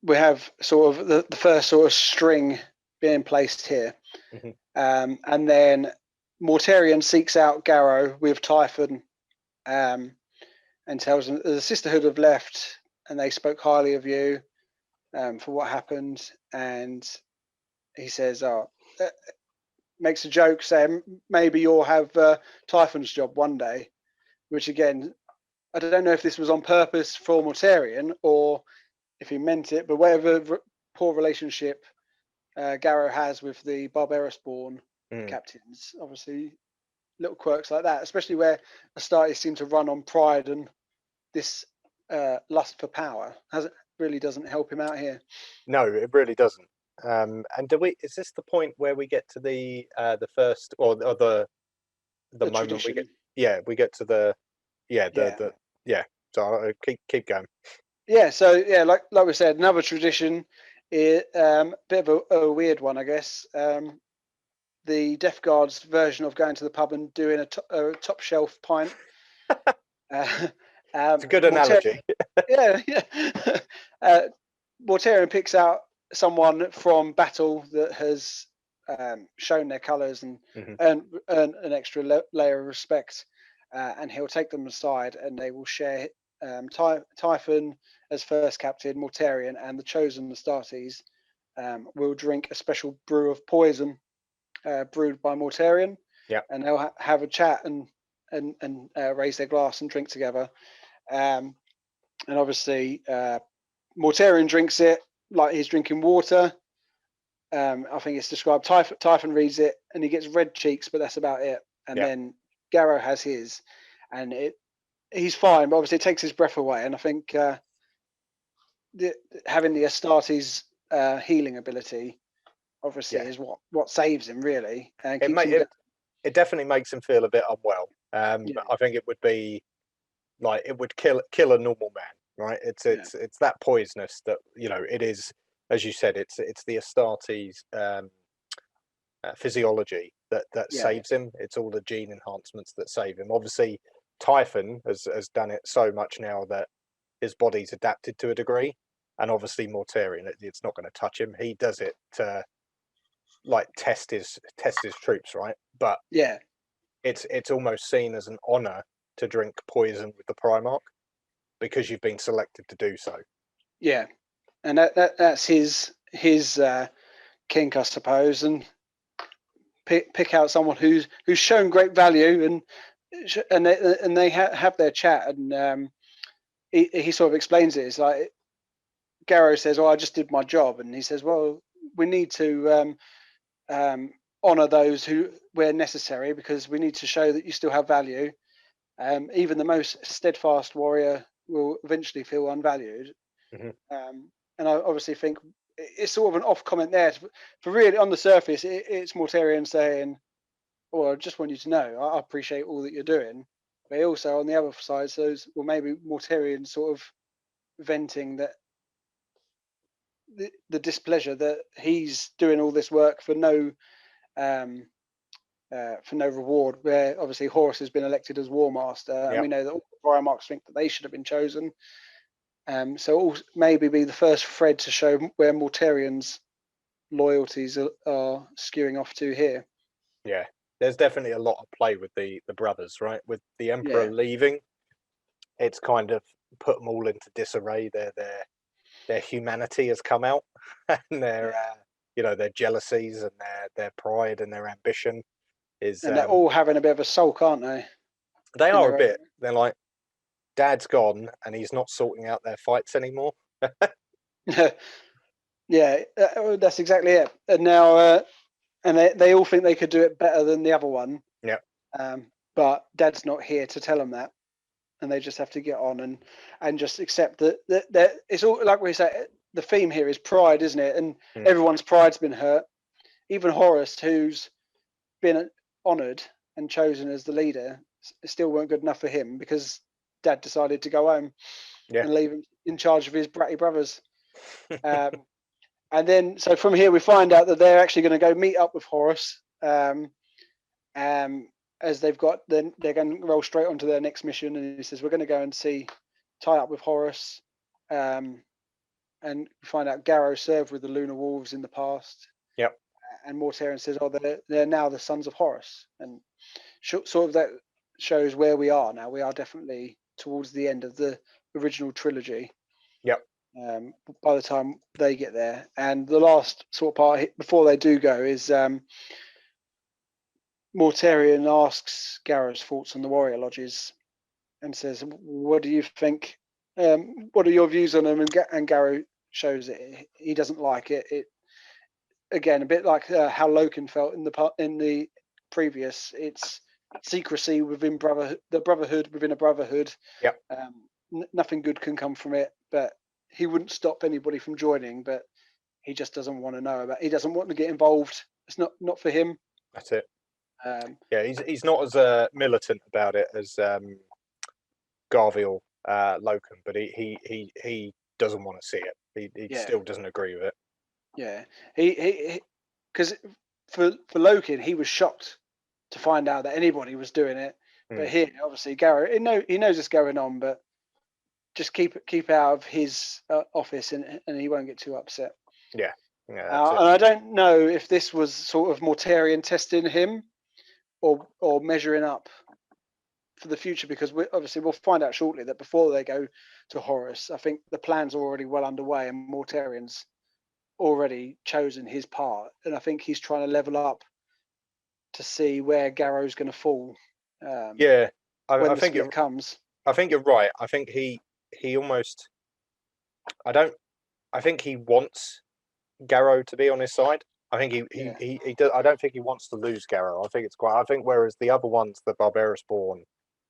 we have sort of the first sort of string being placed here, mhm, and then Mortarion seeks out Garrow with Typhon, and tells them the Sisterhood have left, and they spoke highly of you for what happened, and he says, "Oh." Makes a joke saying maybe you'll have Typhon's job one day, which again, I don't know if this was on purpose for Mortarion or if he meant it, but whatever poor relationship Garrow has with the Barbarous-born mm. captains, obviously little quirks like that, especially where Astartes seem to run on pride and this lust for power, really doesn't help him out here. No, it really doesn't. And do we? Is this the point where we get to the first or the moment Tradition. we get? Yeah, we get to the Yeah. the yeah. So keep going. Yeah, so yeah, like we said, another tradition, bit of a weird one, I guess. The Death Guard's version of going to the pub and doing a top shelf pint. Uh, It's a good Mortarion, analogy. yeah. Mortarion picks out someone from battle that has shown their colours and Mhm. earn an extra layer of respect, and he'll take them aside, and they will share Typhon as first captain, Mortarion, and the chosen Astartes will drink a special brew of poison brewed by Mortarion. Yeah. And they'll have a chat and raise their glass and drink together. And obviously, Mortarion drinks it like he's drinking water. I think it's described. Typhon reads it and he gets red cheeks, but that's about it. And Yeah. then Garrow has his, and he's fine, but obviously it takes his breath away. And I think having the Astartes healing ability, obviously, is what saves him really and keeps him going. It definitely makes him feel a bit unwell. Yeah. But I think it would be like it would kill a normal man, right? It's that poisonous that it is, as you said, it's the Astartes physiology that Yeah. saves him. It's all the gene enhancements that save him. Obviously, Typhon has done it so much now that his body's adapted to a degree, and obviously Mortarion, it's not going to touch him. He does it to like test his troops, right? But Yeah. it's almost seen as an honor to drink poison with the Primarch because you've been selected to do so. Yeah, and that's his kink, I suppose, and pick out someone who's shown great value, and they have their chat, and he sort of explains it. It's like Garrow says, "Oh, I just did my job," and he says, "Well, we need to honor those who where necessary because we need to show that you still have value. Even the most steadfast warrior will eventually feel unvalued." Mm-hmm. And I obviously think it's sort of an off comment there. For really, on the surface, it's Mortarion saying, "Well, I just want you to know, I appreciate all that you're doing." But also on the other side says, "Well, maybe Mortarion sort of venting that the displeasure that he's doing all this work for no reward. Where obviously Horus has been elected as War Master, and we know that all the Primarchs think that they should have been chosen." So maybe be the first thread to show where Mortarion's loyalties are skewing off to here. Yeah, there's definitely a lot of play with the brothers, right? With the Emperor leaving, it's kind of put them all into disarray. Their humanity has come out, and their their jealousies and their pride and their ambition is. And they're all having a bit of a sulk, aren't they? They are a bit. They're like, Dad's gone, and he's not sorting out their fights anymore. Yeah, that's exactly it. And now, and they all think they could do it better than the other one. Yeah. but Dad's not here to tell them that, and they just have to get on and just accept that it's all, like we say, the theme here is pride, isn't it? And everyone's pride's been hurt. Even Horace, who's been honoured and chosen as the leader, still weren't good enough for him because Dad decided to go home and leave him in charge of his bratty brothers. And then, so from here, we find out that they're actually going to go meet up with Horace. As they've got, then they're going to roll straight onto their next mission. And he says, we're going to go and tie up with Horace. And we find out Garrow served with the Lunar Wolves in the past. Yep. And Mortarion says, oh, they're now the sons of Horus. And sort of that shows where we are now. We are definitely towards the end of the original trilogy. Yep. By the time they get there. And the last sort of part before they do go is Mortarion asks Garrow's thoughts on the warrior lodges and says, what do you think? What are your views on them? And Garrow shows it. He doesn't like it. Again, a bit like how Loken felt in the previous. It's secrecy within the brotherhood within a brotherhood. Yep. Nothing good can come from it, but he wouldn't stop anybody from joining, but he just doesn't want to know about it. He doesn't want to get involved. It's not for him. That's it. He's not as militant about it as Garviel Loken, but he doesn't want to see it. He still doesn't agree with it. Yeah, he because for Loken, he was shocked to find out that anybody was doing it. But here, obviously, Garrow, he knows it's going on, but just keep out of his office, and he won't get too upset. Yeah. And I don't know if this was sort of Mortarion testing him, or measuring up for the future, because we'll find out shortly that before they go to Horus, I think the plan's already well underway, and Mortarion's already chosen his part, and I think he's trying to level up to see where Garrow's going to fall. I think it comes. I think you're right. I think he almost. I think he wants Garrow to be on his side. I think he does. I don't think he wants to lose Garrow. I think it's quite. I think whereas the other ones, the Barbarous-born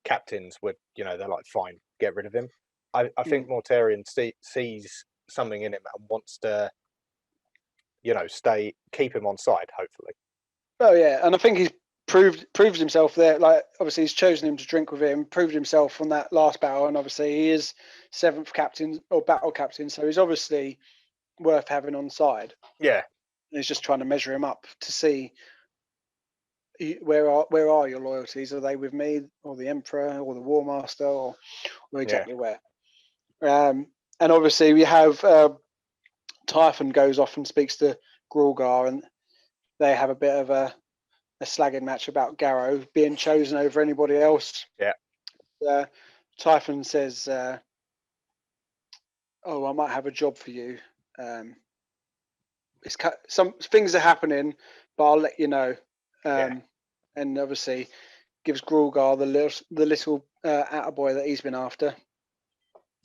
captains, would they're like, fine, get rid of him. I think Mortarion sees something in him and wants to, keep him on side, hopefully. Oh yeah, and I think he's proved himself there. Like, obviously he's chosen him to drink with him, proved himself on that last battle, and obviously he is 7th captain or battle captain, so he's obviously worth having on side. Yeah. And he's just trying to measure him up to see where are your loyalties? Are they with me or the Emperor or the War Master or exactly where? And obviously we have Typhon goes off and speaks to Grulgar, and they have a bit of a slagging match about Garrow being chosen over anybody else. Yeah. Typhon says, "Oh, I might have a job for you. Some things are happening, but I'll let you know." And obviously gives Grulgar the little attaboy that he's been after.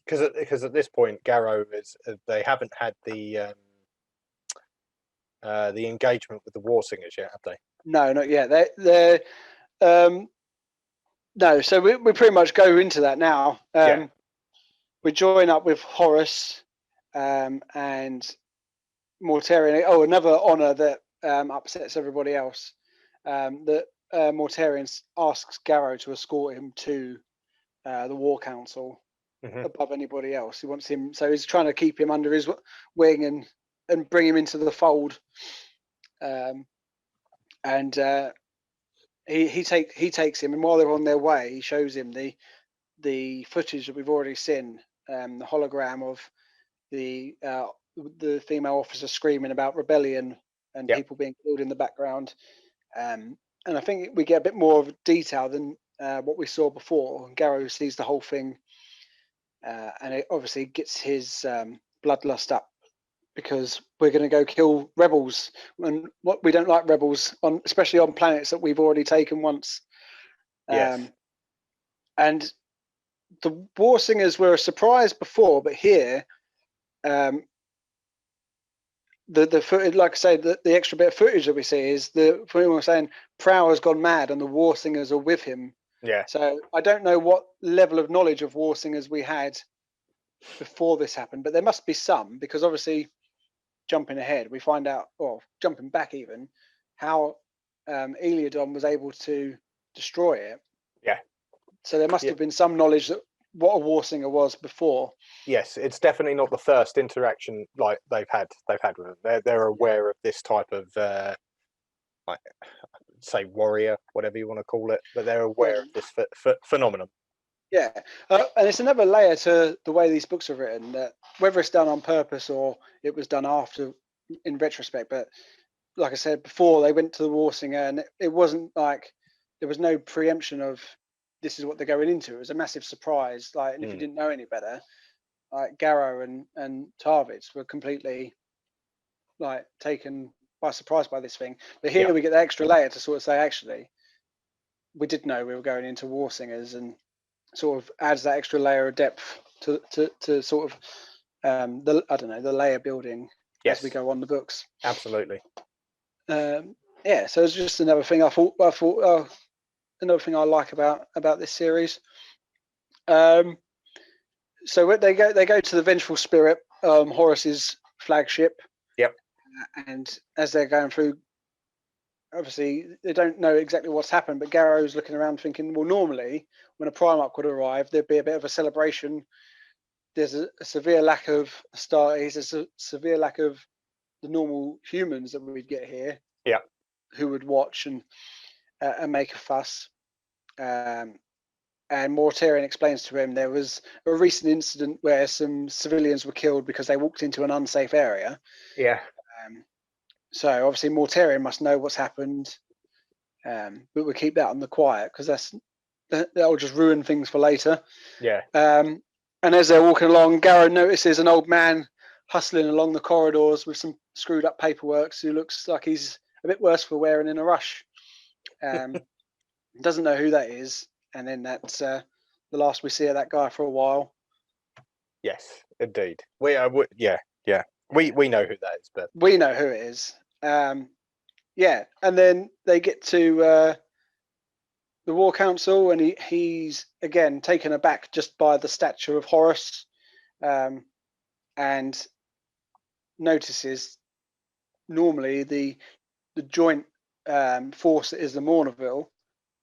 Because at this point, Garrow they haven't had the engagement with the War Singers yet, have they? No, not yet. They're no. So we pretty much go into that now. We join up with Horus and Mortarion. Oh, another honor that upsets everybody else. That Mortarion asks Garrow to escort him to the War Council above anybody else. He wants him, so he's trying to keep him under his wing and bring him into the fold. And he takes him, and while they're on their way, he shows him the footage that we've already seen, the hologram of the female officer screaming about rebellion and people being killed in the background. And I think we get a bit more of detail than what we saw before. Garrow sees the whole thing, and it obviously gets his bloodlust up, because we're going to go kill rebels, and what we don't like rebels especially on planets that we've already taken once. Yes. And the War Singers were a surprise before, but here, the footage, like I say, the extra bit of footage that we see is when we're saying Prow has gone mad and the War Singers are with him. Yeah. So I don't know what level of knowledge of Warsingers we had before this happened, but there must be some, because obviously jumping ahead, we find out, or jumping back even, how Eliodon was able to destroy it. Yeah. So there must Yeah. have been some knowledge that what a Warsinger was before. Yes, it's definitely not the first interaction like they've had with them. They're aware of this type of like, say, warrior, whatever you want to call it, but they're aware of this phenomenon. Yeah, and it's another layer to the way these books are written, that whether it's done on purpose or it was done after in retrospect, but like I said before, they went to the Warsinger and it wasn't like there was no preemption of this is what they're going into. It was a massive surprise. Like, and if you didn't know any better, like Garrow and Tarvitz were completely like taken by surprise by this thing. But here we get the extra layer to sort of say, actually, we did know we were going into Warsingers, and sort of adds that extra layer of depth to sort of the layer building as we go on the books. Absolutely. Yeah, so it's just another thing I thought another thing I like about this series. So they go to the Vengeful Spirit, Horus's flagship. Yep. And as they're going through, obviously they don't know exactly what's happened, but Garrow's looking around thinking, well, normally when a Primarch would arrive, there'd be a bit of a celebration. There's a severe lack of Astartes, there's a severe lack of the normal humans that we'd get here. Yeah. Who would watch and make a fuss. And Mortarion explains to him there was a recent incident where some civilians were killed because they walked into an unsafe area. Yeah. So obviously Mortarion must know what's happened, but we'll keep that on the quiet because that'll just ruin things for later. Yeah. And as they're walking along, Garrow notices an old man hustling along the corridors with some screwed up paperwork, who looks like he's a bit worse for wear and in a rush. Doesn't know who that is, and then that's the last we see of that guy for a while. Yes, indeed. We know who that is, but we know who it is. Yeah, and then they get to the War Council, and he's again taken aback just by the statue of Horus, and notices normally the joint force that is the Mourneville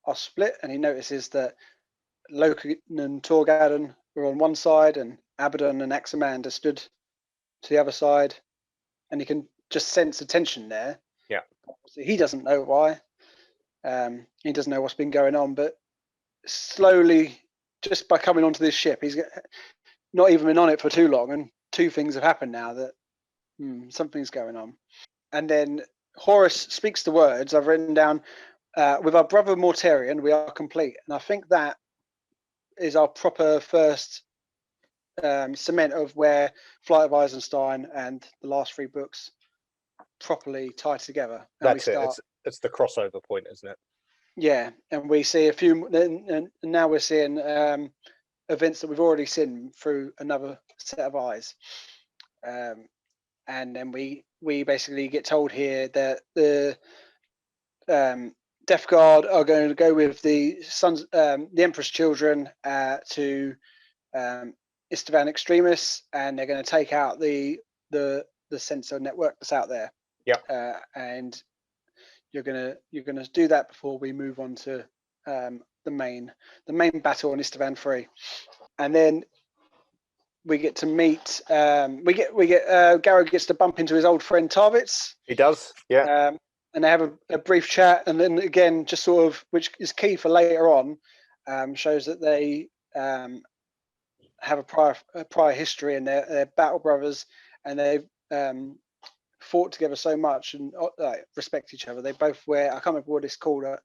are split, and he notices that Loki and Torgadon were on one side and Abaddon and Axamander stood to the other side, and he can just sense the tension there. Yeah. He doesn't know why. He doesn't know what's been going on, but slowly, just by coming onto this ship, he's not even been on it for too long, and two things have happened now that something's going on. And then Horus speaks the words I've written down, with our brother Mortarion, we are complete. And I think that is our proper first cement of where Flight of Eisenstein and the last three books properly tie together. And that's it. It's the crossover point, isn't it? Yeah, and we see a few, and now we're seeing events that we've already seen through another set of eyes. And then we basically get told here that the Death Guard are going to go with the sons, the Emperor's children, to Istvan Extremis, and they're going to take out the sensor network that's out there. Yeah. And you're gonna do that before we move on to the main battle on Istvan 3, and then we get to meet. Garrow gets to bump into his old friend Tarvitz. He does, yeah. And they have a brief chat, and then again, just sort of, which is key for later on, shows that they have a prior history, and they're battle brothers, and they've fought together so much and respect each other. They both wear, I can't remember what it's called, but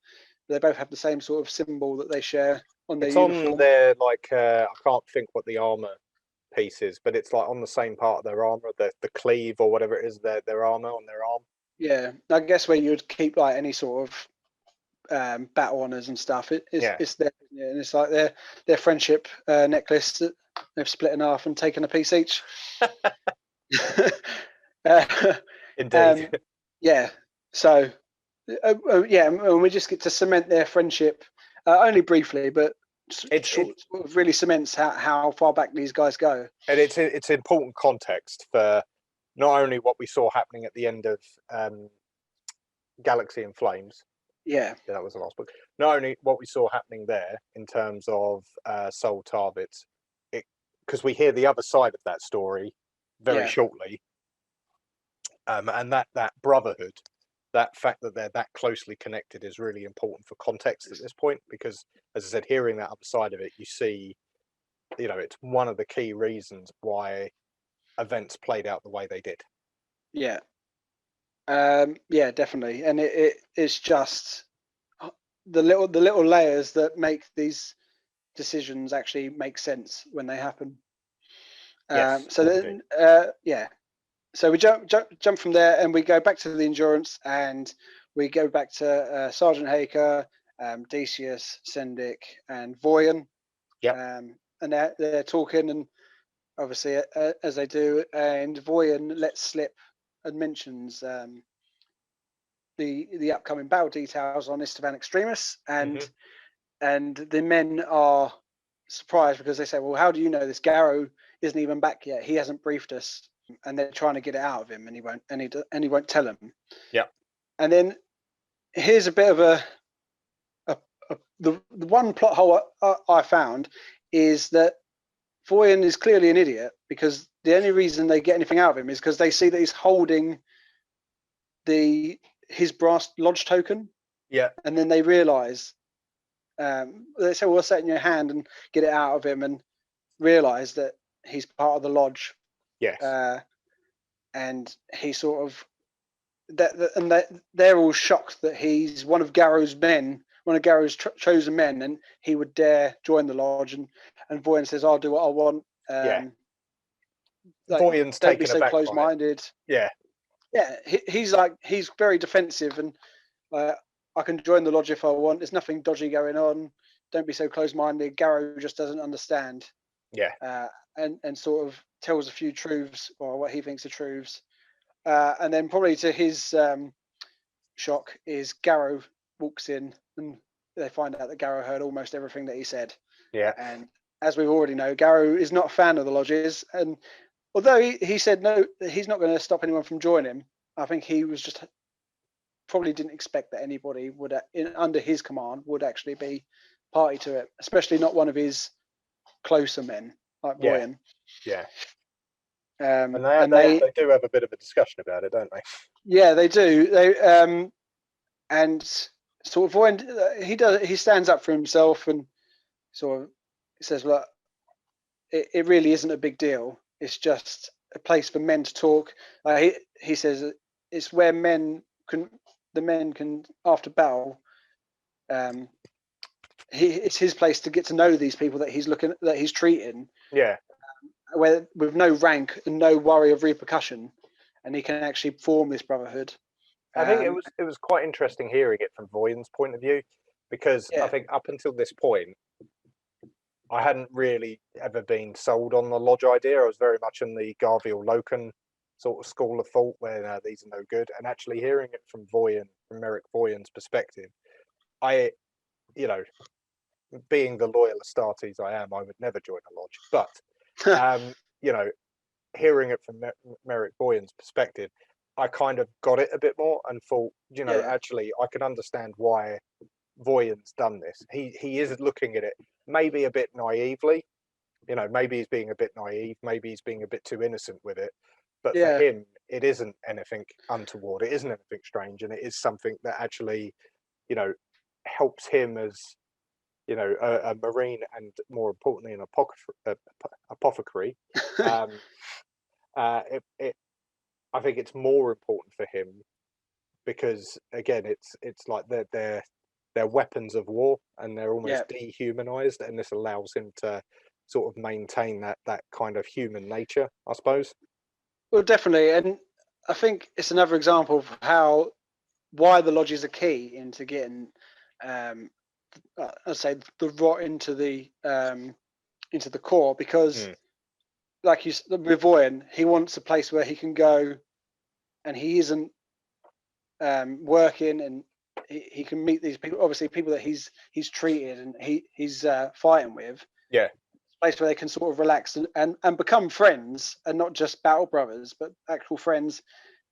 they both have the same sort of symbol that they share on their uniform. On their, like, I can't think what the armor piece is, but it's like on the same part of their armor, the cleave or whatever it is, their armor on their arm. Yeah, I guess where you'd keep like any sort of battle honors and stuff. It's there, and it's like their friendship necklace that they've split in half and taken a piece each. Indeed. Yeah. So, yeah, and we just get to cement their friendship Only briefly, but It sort of really cements how far back these guys go. and it's important context for not only what we saw happening at the end of Galaxy in Flames. Yeah, Yeah, that was the last book. Not only what we saw happening there in terms of Soul Tarvitz, because we hear the other side of that story very shortly, and that brotherhood, that fact that they're that closely connected is really important for context at this point. Because, as I said, hearing that other side of it, you see, it's one of the key reasons why events played out the way they did. Yeah. Yeah, definitely, and it's just the little layers that make these decisions actually make sense when they happen. Yes. So then, so we jump from there, and we go back to the Endurance, and we go back to Sergeant Haker, Decius, Sendik, and Voyan. Yep. And they're talking, and obviously as they do, and Voyan lets slip and mentions the upcoming battle details on Istavan Extremis, and the men are surprised because they say, "Well, how do you know this? Garrow isn't even back yet. He hasn't briefed us." And they're trying to get it out of him, and he won't, and he won't tell them. Yeah. And then here's a bit of the one plot hole I found is that Voyan is clearly an idiot, because the only reason they get anything out of him is because they see that he's holding his brass lodge token. Yeah. And then they realise, they say, "Well, set in your hand and get it out of him," and realise that he's part of the lodge. Yes. And he sort of they're all shocked that he's one of Garrow's men, one of Garrow's chosen men, and he would dare join the lodge. And Voyan says, "I'll do what I want." Voyan's don't taken be so aback by it. close-minded. Yeah. Yeah, he's very defensive, and I can join the lodge if I want. There's nothing dodgy going on. Don't be so close-minded. Garrow just doesn't understand. Yeah. And sort of tells a few truths, or what he thinks are truths. And then probably to his shock is Garrow walks in, and they find out that Garrow heard almost everything that he said. Yeah. And as we already know, Garrow is not a fan of the lodges, and although he said no, he's not going to stop anyone from joining, I think he was just probably didn't expect that anybody would under his command would actually be party to it, especially not one of his closer men like Voyan. Yeah. And they do have a bit of a discussion about it, don't they? Yeah, they do. And sort of Voyan, he stands up for himself and sort of says, "Look, it really isn't a big deal. It's just a place for men to talk." He says it's where the men can after battle. It's his place to get to know these people that he's treating. Yeah. Where with no rank and no worry of repercussion, and he can actually form this brotherhood. I think it was quite interesting hearing it from Voyan's point of view, because I think up until this point, I hadn't really ever been sold on the lodge idea. I was very much in the Garviel Loken sort of school of thought, where these are no good. And actually hearing it from Merrick Voyan's perspective, being the loyal Astartes I am, I would never join a lodge. But hearing it from Merrick Voyan's perspective, I kind of got it a bit more and thought, actually, I can understand why Voyan's done this. He is looking at it maybe a bit naively. Maybe he's being a bit naive. Maybe he's being a bit too innocent with it. But for him, it isn't anything untoward. It isn't anything strange, and it is something that actually, helps him as a marine, and more importantly, an apothecary. I think it's more important for him because, again, it's like they're weapons of war, and they're almost dehumanized, and this allows him to sort of maintain that kind of human nature, I suppose. Well, definitely, and I think it's another example of why the lodges are key into getting, I'd say, the rot into the core, because, like you said, with Voyan, he wants a place where he can go, and he isn't working, and he can meet these people, obviously people that he's treated and he's fighting with. Yeah. A place where they can sort of relax and become friends, and not just battle brothers, but actual friends.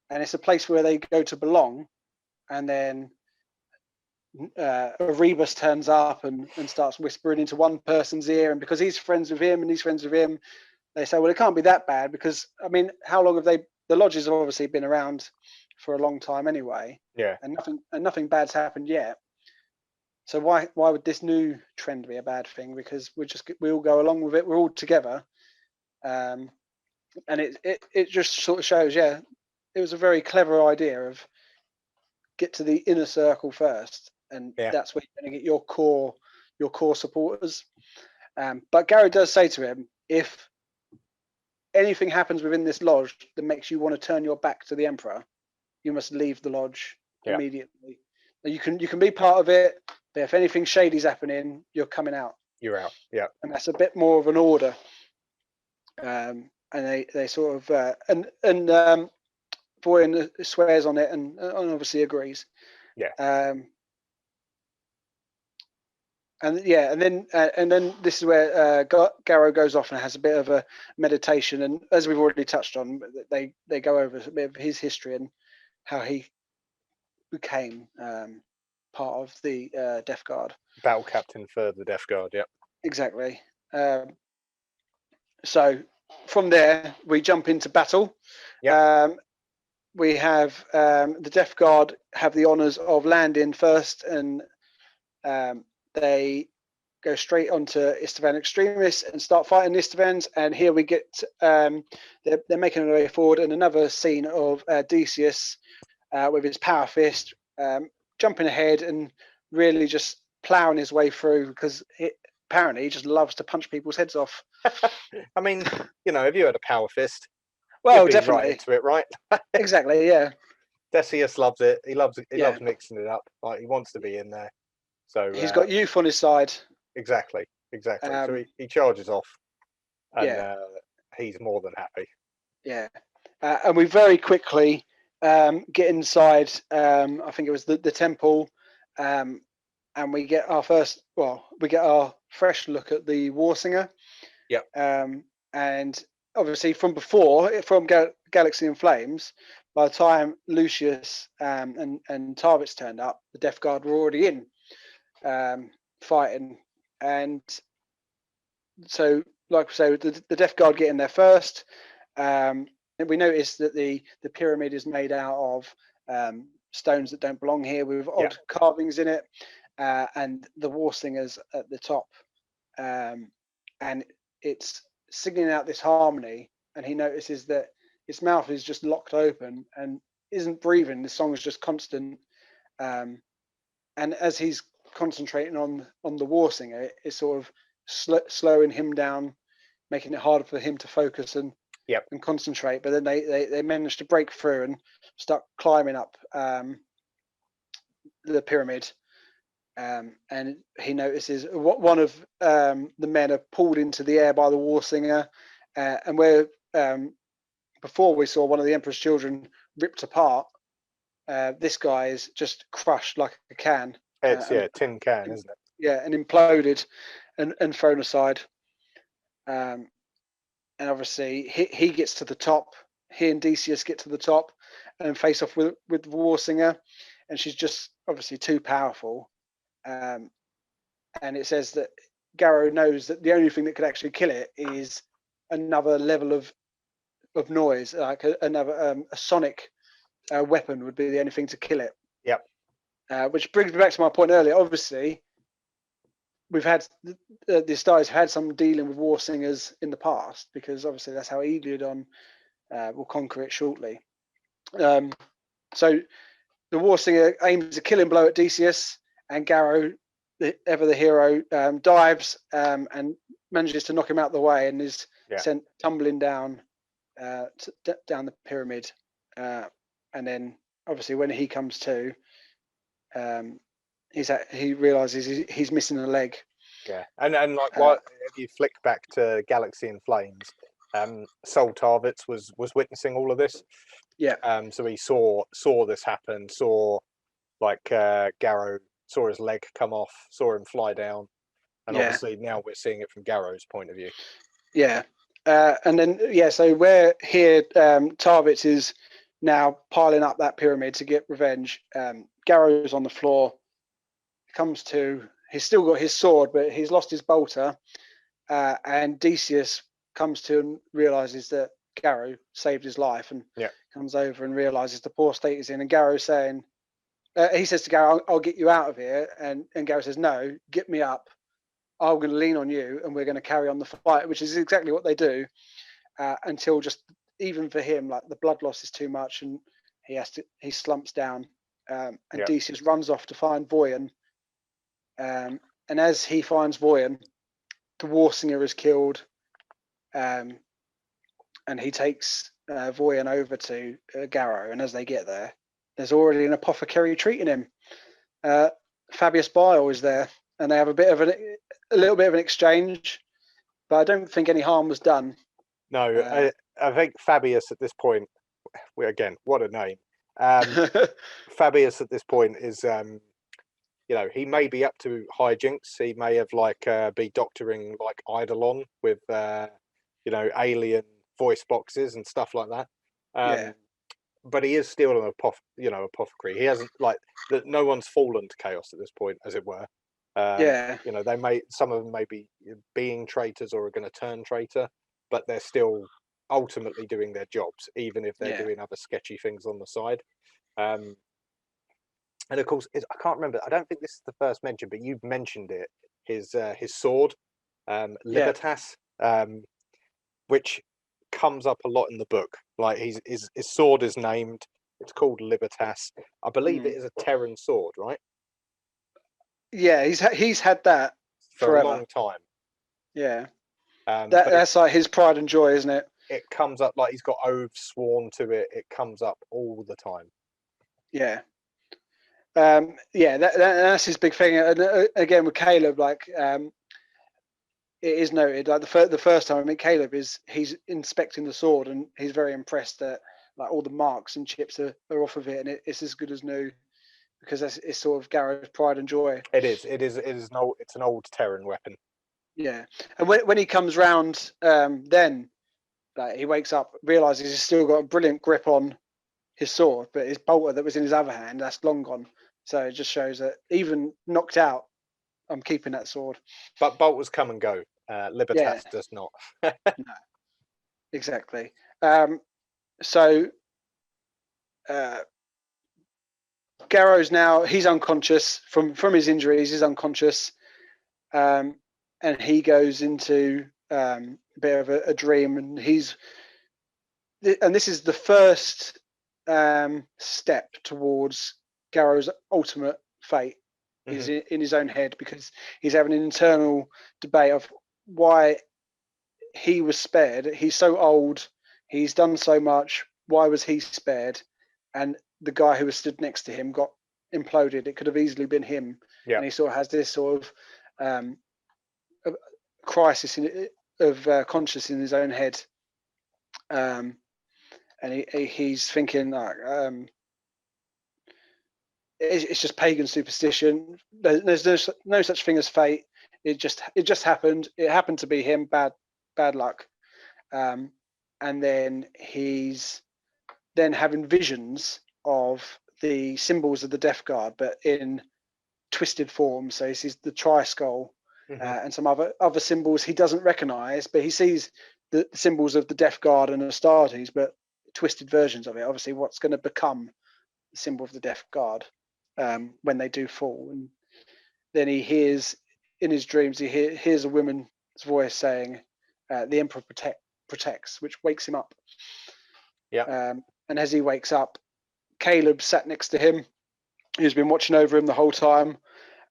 And it's a place where they go to belong. And then Erebus turns up and starts whispering into one person's ear, and because he's friends with him and he's friends with him, they say, well, it can't be that bad, because I mean, how long have the lodges have obviously been around for a long time anyway, and nothing bad's happened yet. So why would this new trend be a bad thing? Because we all go along with it, we're all together, and it just sort of shows, it was a very clever idea of get to the inner circle first, and that's where you're going to get your core supporters. But Gary does say to him, if anything happens within this lodge that makes you want to turn your back to the Emperor, you must leave the lodge immediately. You can be part of it, but if anything shady's happening, you're coming out. You're out. Yeah. And that's a bit more of an order. And they sort of and Boyan swears on it and obviously agrees. Yeah. And then this is where Garrow goes off and has a bit of a meditation, and as we've already touched on, they go over a bit of his history and how he became part of the Death Guard. Battle captain for the Death Guard, yeah. Exactly. So from there, we jump into battle. Yeah. We have the Death Guard have the honours of landing first, and they go straight onto Istvan Extremis and start fighting the Istvans. And here we get they're making their way forward, and another scene of Decius with his power fist jumping ahead and really just ploughing his way through, because apparently he just loves to punch people's heads off. I mean, if you had a power fist, well, you'd be definitely right into it, right? Exactly, yeah. Decius loves it. He loves mixing it up. Like, he wants to be in there. So he's got youth on his side. Exactly. So he charges off, and he's more than happy. Yeah, and we very quickly get inside. I think it was the temple, and we get our fresh look at the Warsinger. Yeah. And obviously from Galaxy in Flames, by the time Lucius and Tarvitz turned up, the Death Guard were already in fighting. And so, like I say, the Death Guard get in there first. And we noticed that the pyramid is made out of stones that don't belong here, with odd carvings in it, and the Warslingers at the top, and it's singing out this harmony. And he notices that its mouth is just locked open and isn't breathing. The song is just constant, and as he's concentrating on the Warsinger, it's sort of slowing him down, making it harder for him to focus and concentrate. But then they manage to break through and start climbing up the pyramid, and he notices one of the men are pulled into the air by the Warsinger, and where before we saw one of the Emperor's children ripped apart, this guy is just crushed like a can. It's a tin can, isn't it? Yeah, and imploded and thrown aside. And obviously he gets to the top. He and Decius get to the top and face off with Warsinger, and she's just obviously too powerful. And it says that Garrow knows that the only thing that could actually kill it is another level of noise, like another a sonic weapon would be the only thing to kill it. Yep. Which brings me back to my point earlier. Obviously, we've had the Stars had some dealing with Warsingers in the past, because obviously that's how Eliodon will conquer it shortly. So the Warsinger aims a killing blow at Decius, and Garrow, ever the hero, dives and manages to knock him out the way, and is sent tumbling down down the pyramid. And then obviously when he comes to, he realizes he's missing a leg. Yeah, and like if you flick back to Galaxy in Flames, Sol Tarvitz was witnessing all of this. Yeah. So he saw this happen, saw like Garrow saw his leg come off, saw him fly down, and Yeah. obviously now we're seeing it from Garrow's point of view. Yeah. And then, so we're here, Tarvitz is now piling up that pyramid to get revenge. Garrow's on the floor, comes to, he's still got his sword, but he's lost his bolter. And Decius comes to and realizes that Garrow saved his life, and comes over and realizes the poor state he's in. And Garrow's saying, he says to Garrow, I'll get you out of here. And Garrow says, no, get me up. I'm going to lean on you and we're going to carry on the fight, which is exactly what they do, until just, even for him, like the blood loss is too much and he slumps down. And Decius runs off to find Voyan. And as he finds Voyan, the Warsinger is killed. And he takes Voyan over to Garrow. And as they get there, there's already an apothecary treating him. Fabius Bile is there, and they have a little bit of an exchange, but I don't think any harm was done. No, I think Fabius at this point, again, what a name. Fabius at this point is, he may be up to hijinks. He may have be doctoring like Eidolon with, alien voice boxes and stuff like that. But he is still an apothecary. He hasn't no one's fallen to chaos at this point, as it were. Some of them may be being traitors or are going to turn traitor, but they're still ultimately doing their jobs, even if they're doing other sketchy things on the side. And of course, I can't remember. I don't think this is the first mention, but you've mentioned it. His sword, Libertas, which comes up a lot in the book. Like his sword is named. It's called Libertas. I believe it is a Terran sword, right? Yeah, he's had that for forever. a long time. Yeah, that's like his pride and joy, isn't it? It comes up like he's got oaths sworn to it. It comes up all the time. Yeah. That's his big thing. And again with Caleb, it is noted, like the first time I meet Caleb he's inspecting the sword and he's very impressed that like all the marks and chips are off of it, and it's as good as new, because it's sort of Garrow's pride and joy. It is it's an old Terran weapon. Yeah, and when he comes round, then he wakes up, realizes he's still got a brilliant grip on his sword, but his bolter that was in his other hand, that's long gone. So it just shows that even knocked out, I'm keeping that sword. But bolters come and go. Libertas does not. No, exactly. So Garrow's now, he's unconscious from his injuries. He's unconscious, and he goes into a bit of a dream, and this is the first step towards Garrow's ultimate fate. Is in his own head, because he's having an internal debate of why he was spared. He's so old, he's done so much. Why was he spared? And the guy who was stood next to him got imploded. It could have easily been him. And he sort of has this sort of crisis of conscience in his own head. And he's thinking, it's just pagan superstition. There's no such thing as fate. It just happened. It happened to be him. Bad luck. And then he's then having visions of the symbols of the Death Guard, but in twisted form. So he sees the Tri-Skull and some other symbols he doesn't recognize, but he sees the symbols of the Death Guard and Astartes, but twisted versions of it. Obviously, what's going to become the symbol of the Death Guard when they do fall. And then he hears in his dreams, he hears a woman's voice saying, "The Emperor protects," which wakes him up. And as he wakes up, Caleb sat next to him, who's been watching over him the whole time.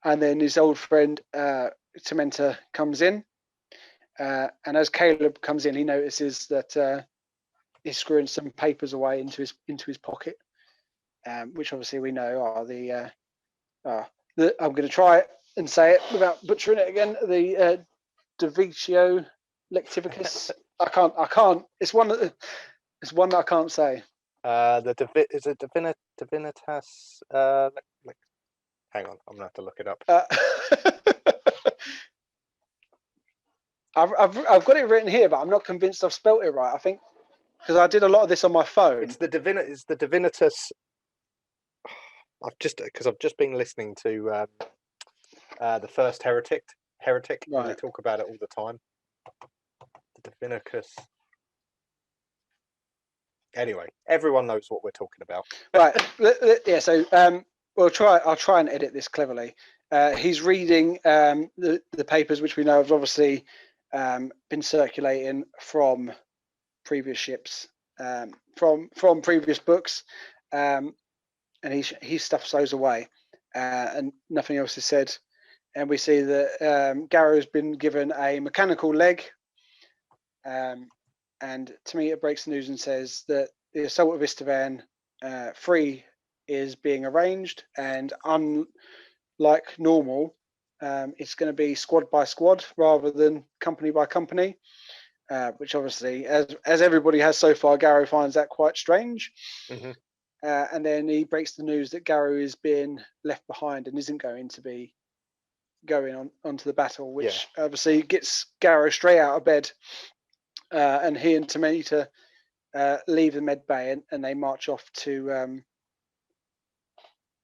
And then his old friend Tementa comes in, and as Caleb comes in, he notices that he's screwing some papers away into his pocket, which obviously we know are the I'm going to try it and say it without butchering it again. The Devitio Lectivicus. I can't. It's one that I can't say. Is it Divinitas? Hang on, I'm gonna have to look it up. I've got it written here, but I'm not convinced I've spelt it right. I think because I did a lot of this on my phone. It's the Divinitas. I've just been listening to the first Heretic, and they Right. talk about it all the time. The Divinicus. Anyway, everyone knows what we're talking about. Right. Yeah. So I'll try and edit this cleverly. He's reading the papers, which we know have obviously been circulating from previous ships, from previous books, and he stuffs those away, and nothing else is said. And we see that Garrow's been given a mechanical leg, and Tamita breaks the news and says that the assault of Istavan 3 is being arranged, and unlike normal, it's going to be squad by squad rather than company by company, which obviously, as everybody has so far, Garrow finds that quite strange. Mm-hmm. And then he breaks the news that Garrow is being left behind and isn't going to be going onto the battle, which obviously gets Garrow straight out of bed. And he and Tamita leave the med bay and they march off to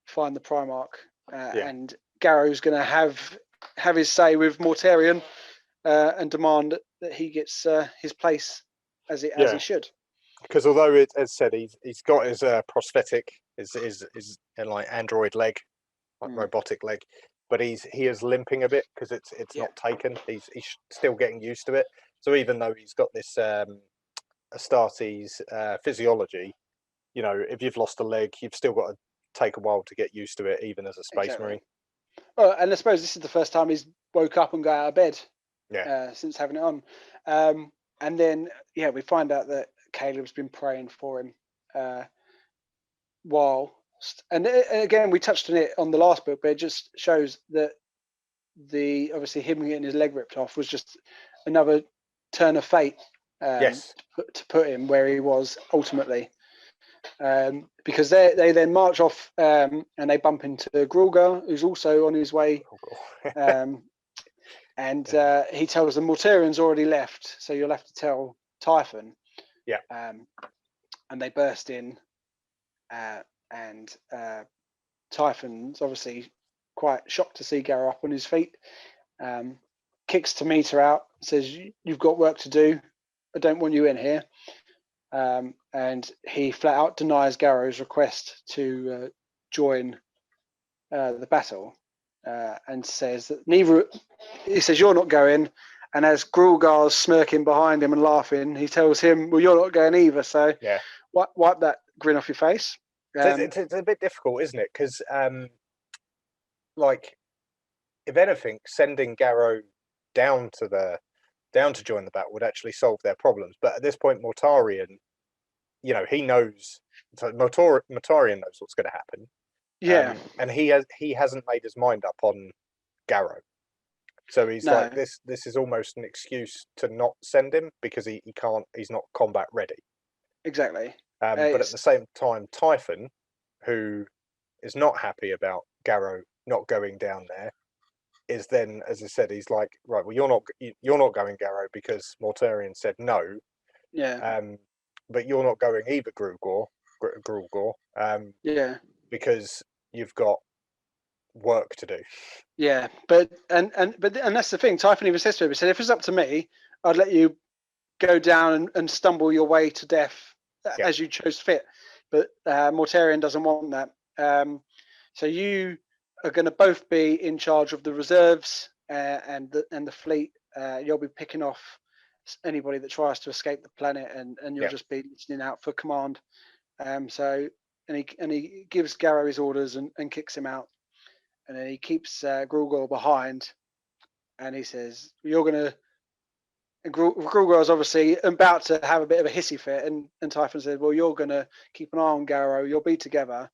find the Primarch. And Garrow's going to have his say with Mortarion and demand that he gets his place as he should. Because although it, as said, he's got his prosthetic, his like android leg, like robotic leg, but he is limping a bit because it's not taken. He's still getting used to it. So even though he's got this Astartes physiology, you know, if you've lost a leg, you've still got to take a while to get used to it, even as a space marine. Well, and I suppose this is the first time he's woke up and got out of bed since having it on. And then we find out that Caleb's been praying for him and again, we touched on it on the last book, but it just shows that obviously him getting his leg ripped off was just another turn of fate to put him where he was ultimately, because they then march off and they bump into Grulgar, who's also on his way, and he tells them Mortarion's already left, so you'll have to tell Typhon. And they burst in, and Typhon's obviously quite shocked to see Garrow up on his feet, kicks Tamita out, says, "You've got work to do. I don't want you in here." And he flat out denies Garrow's request to join the battle, and says that he says, "You're not going." And as Grulgar's smirking behind him and laughing, he tells him, "Well, you're not going either, so wipe that grin off your face." It's a bit difficult, isn't it? Because, like, if anything, sending Garrow down to join the battle would actually solve their problems. But at this point, Mortarion, you know, he knows. So Mortarion knows what's going to happen. And he hasn't made his mind up on Garrow. So he's like, this is almost an excuse to not send him because he's not combat ready. Exactly. But at the same time, Typhon, who is not happy about Garrow not going down there, is then, as I said, he's like, right, well, you're not going, Garrow, because Mortarion said no. But you're not going either, Grulgar. Because you've got work to do. But that's the thing. Typhon even says to him, he said, "If it's up to me, I'd let you go down and stumble your way to death as you chose fit." But Mortarion doesn't want that. So you are going to both be in charge of the reserves and the fleet. You'll be picking off anybody that tries to escape the planet, and you'll just be listening out for command. And he gives Garrow his orders and kicks him out. And then he keeps Grulgar behind, and he says, "You're going to." And Grulgar is obviously about to have a bit of a hissy fit, and Typhon said, "Well, you're going to keep an eye on Garrow. You'll be together,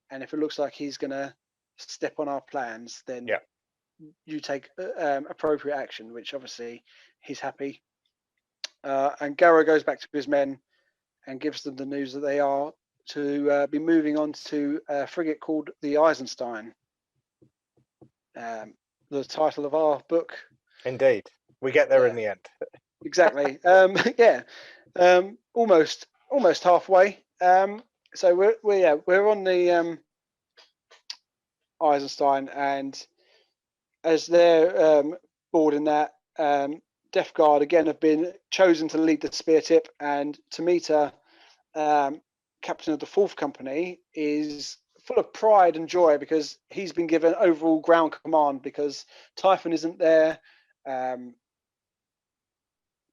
and if it looks like he's going to step on our plans, then you take appropriate action." Which obviously he's happy. And Garrow goes back to his men and gives them the news that they are to be moving on to a frigate called the Eisenstein. The title of our book. Indeed, we get there in the end. Exactly. Almost halfway. So we're on the Eisenstein, and as they're boarding that, Death Guard again have been chosen to lead the spear tip, and Tamita, captain of the 4th Company, is full of pride and joy because he's been given overall ground command because Typhon isn't there.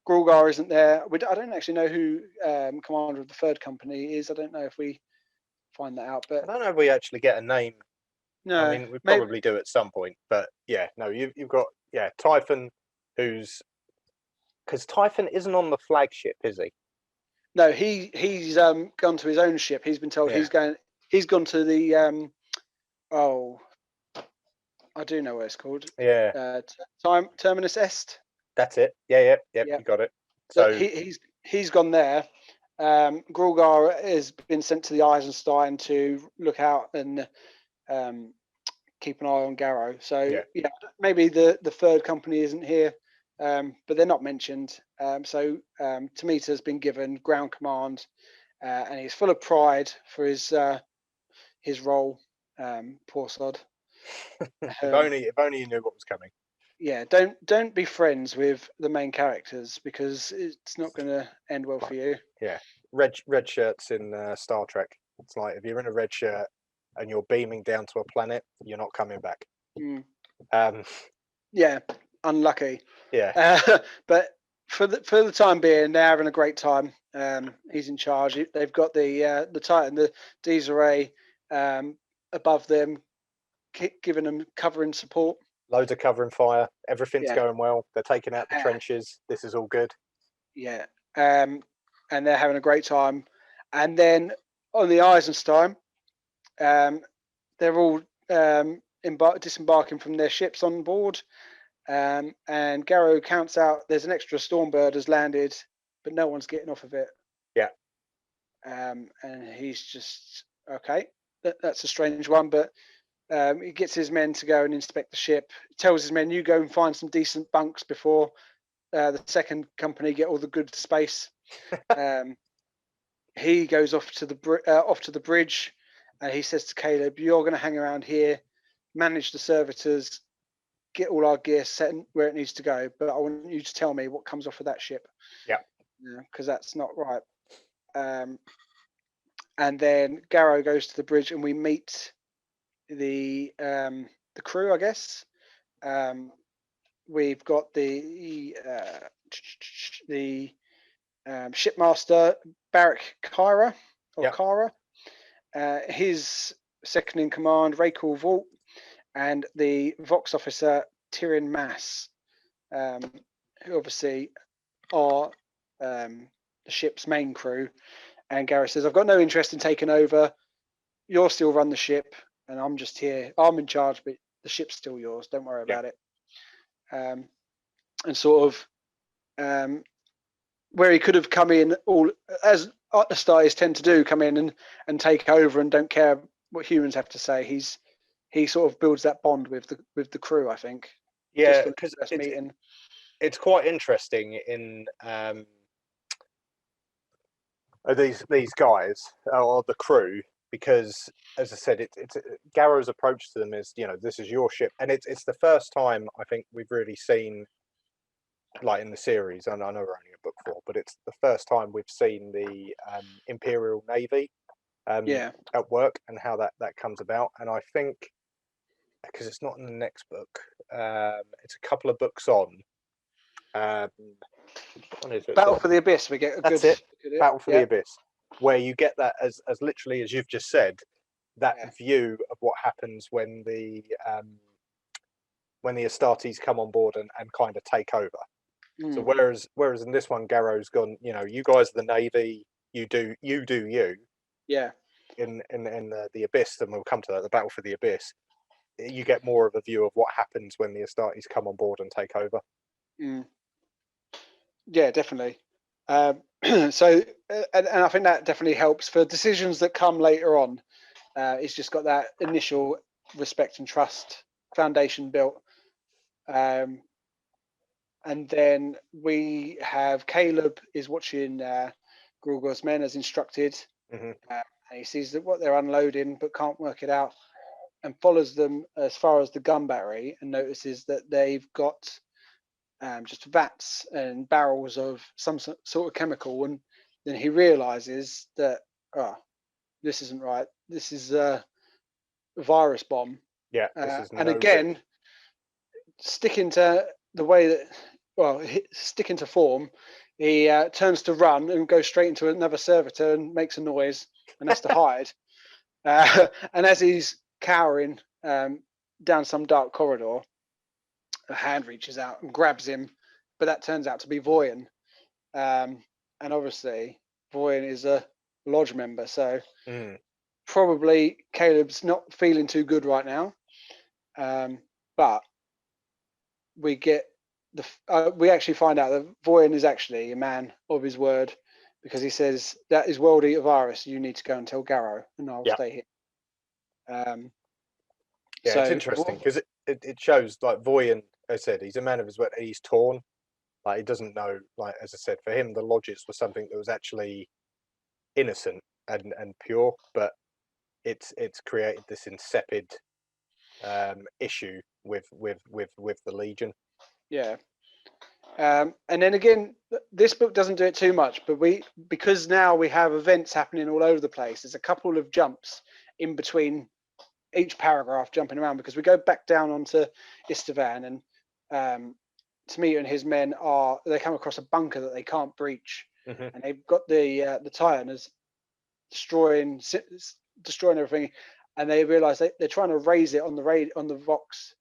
Grulgar isn't there. I don't actually know who commander of the 3rd Company is. I don't know if we find that out. But I don't know if we actually get a name. No, I mean, we probably do at some point. But yeah, no, you've got Typhon, because Typhon isn't on the flagship, is he? No, he's gone to his own ship. He's been told he's gone to the I do know what it's called. Yeah. Terminus Est. That's it. Yeah. You got it. So he's gone there. Grulgar has been sent to the Eisenstein to look out and keep an eye on Garrow. So maybe the 3rd Company isn't here, but they're not mentioned. So Tamita's been given ground command, and he's full of pride for his role. Poor sod. if only you knew what was coming. Yeah, don't be friends with the main characters because it's not going to end well for you. Yeah, red shirts in Star Trek. It's like if you're in a red shirt and you're beaming down to a planet, you're not coming back. Yeah, unlucky. Yeah, but for the time being, they're having a great time. He's in charge. They've got the Titan, the Desiree, above them, giving them cover and support. Loads of cover and fire. Everything's going well. They're taking out the trenches. This is all good. Yeah, and they're having a great time. And then on the Eisenstein, they're all disembarking from their ships on board. And Garrow counts out. There's an extra Stormbird has landed, but no one's getting off of it. Yeah. And he's just okay. That's a strange one, but. He gets his men to go and inspect the ship. Tells his men, "You go and find some decent bunks before the 2nd Company get all the good space." He goes off to the bridge, and he says to Caleb, "You're going to hang around here, manage the servitors, get all our gear set where it needs to go. But I want you to tell me what comes off of that ship." Yeah. Because that's not right. And then Garrow goes to the bridge, and we meet the crew, I guess. We've got the shipmaster Barrack Kyra Kara, his second in command Rachel Vault, and the Vox officer Tyrion Mass, who obviously are the ship's main crew. And Gareth says, "I've got no interest in taking over. You'll still run the ship. And I'm just here. I'm in charge, but the ship's still yours. Don't worry about it." And sort of where he could have come in, all as Astartes tend to do, come in and take over and don't care what humans have to say. He sort of builds that bond with the crew, I think. Yeah, because it's quite interesting in these guys or the crew. Because, as I said, it's Garrow's approach to them is, this is your ship, and it's the first time I think we've really seen, like in the series. I know we're only a book 4, but it's the first time we've seen the Imperial Navy at work and how that comes about. And I think because it's not in the next book, it's a couple of books on. What is it? Battle for the Abyss. We get a That's good. it. Battle for the Abyss. Where you get that as literally as you've just said, that view of what happens when the Astartes come on board and kind of take over. So whereas in this one, Garrow's gone, you guys are the Navy, you do you. Yeah. In the Abyss, and we'll come to that, the Battle for the Abyss, you get more of a view of what happens when the Astartes come on board and take over. Yeah, definitely. So, and I think that definitely helps for decisions that come later on. It's just got that initial respect and trust foundation built. And then we have Caleb is watching Grulgor's men as instructed. Mhm. And he sees that what they're unloading but can't work it out, and follows them as far as the gun battery and notices that they've got just vats and barrels of some sort of chemical. And then he realizes that, oh, this isn't right. This is a virus bomb. Yeah, this is And no again, sticking to the way that, well, sticking to form, he turns to run and goes straight into another servitor and makes a noise and has to hide. And as he's cowering down some dark corridor, a hand reaches out and grabs him, but that turns out to be Voyen. And obviously, Voyen is a lodge member, so probably Caleb's not feeling too good right now. But we get we actually find out that Voyen is actually a man of his word, because he says that is World Eater virus. You need to go and tell Garrow, and I'll stay here. Yeah, so it's interesting because it shows, like, Voyen, as I said, he's a man of his word. He's torn. Like, he doesn't know, like, as I said, for him, the lodges was something that was actually innocent and pure, but it's created this insipid issue with the Legion. Yeah. And then again, this book doesn't do it too much, but because now we have events happening all over the place, there's a couple of jumps in between each paragraph jumping around, because we go back down onto Istvan, and Tamita and his men they come across a bunker that they can't breach, and they've got the Titans destroying everything, and they realize they're trying to raise it on the Vox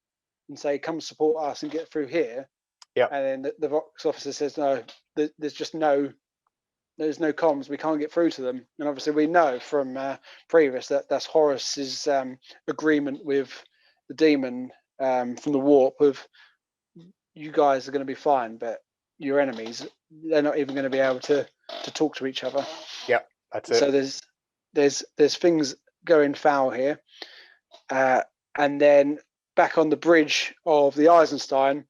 and say, come support us and get through here. Yeah. And then the Vox officer says, no, there's no comms, we can't get through to them. And obviously we know from previous that's Horus's agreement with the demon from the warp of, you guys are going to be fine, but your enemies, they're not even going to be able to talk to each other. Yeah, that's it. So there's things going foul here. And then back on the bridge of the Eisenstein,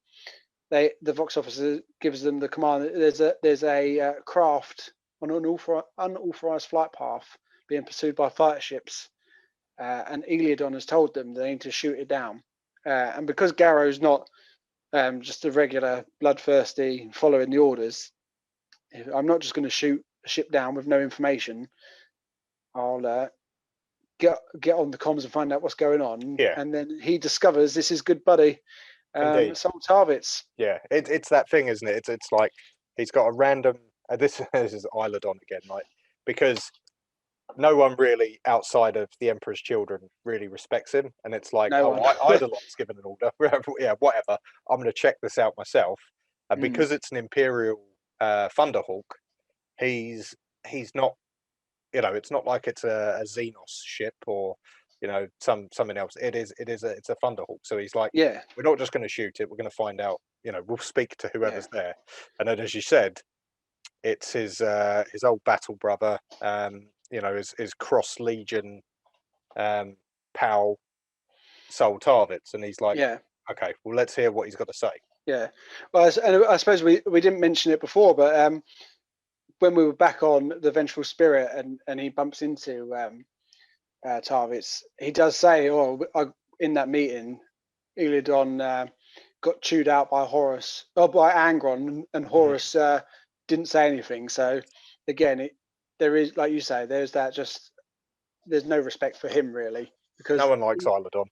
the Vox officer gives them the command. There's a craft on an unauthorized flight path being pursued by fighter ships, and Eliodon has told them they need to shoot it down. And because Garrow's not just a regular bloodthirsty following the orders, I'm not just going to shoot a ship down with no information. I'll get on the comms and find out what's going on. Yeah. And then he discovers this is good buddy Sol Tarvitz. Yeah, it's that thing, isn't it? It's like he's got a random. This is Eisenstein again, like, because no one really outside of the Emperor's children really respects him, and it's like, Eidolon's given an order. Yeah, whatever. I'm going to check this out myself, and because it's an Imperial Thunderhawk, he's not. It's not like it's a Xenos ship or something else. It's a Thunderhawk. So he's like, yeah, we're not just going to shoot it. We're going to find out. We'll speak to whoever's there. And then, as you said, it's his old battle brother. His cross Legion pal, Sol Tarvitz, and he's like, okay, well, let's hear what he's got to say. Yeah. Well, I suppose we didn't mention it before, but when we were back on the Vengeful Spirit and he bumps into Tarvitz, he does say, in that meeting, Eliodon got chewed out by Horus, or by Angron, and Horus didn't say anything. So again, there is, like you say, there's no respect for him really, because no one likes Eisenstein.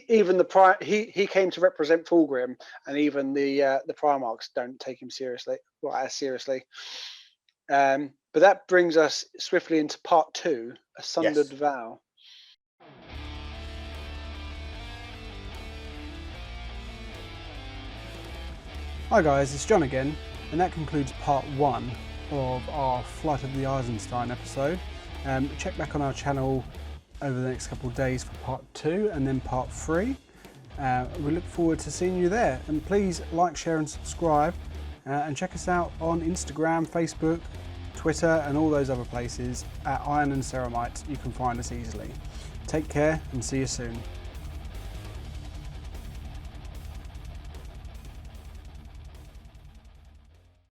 Even he came to represent Fulgrim, and even the Primarchs don't take him seriously, as seriously. But that brings us swiftly into part 2, A Sundered Vow. Hi guys, it's John again, and that concludes part 1 of our Flight of the Eisenstein episode. Check back on our channel over the next couple of days for part 2 and then part 3. We look forward to seeing you there, and please like, share and subscribe, and check us out on Instagram, Facebook, Twitter and all those other places at Iron and Ceramite you can find us easily. Take care and see you soon.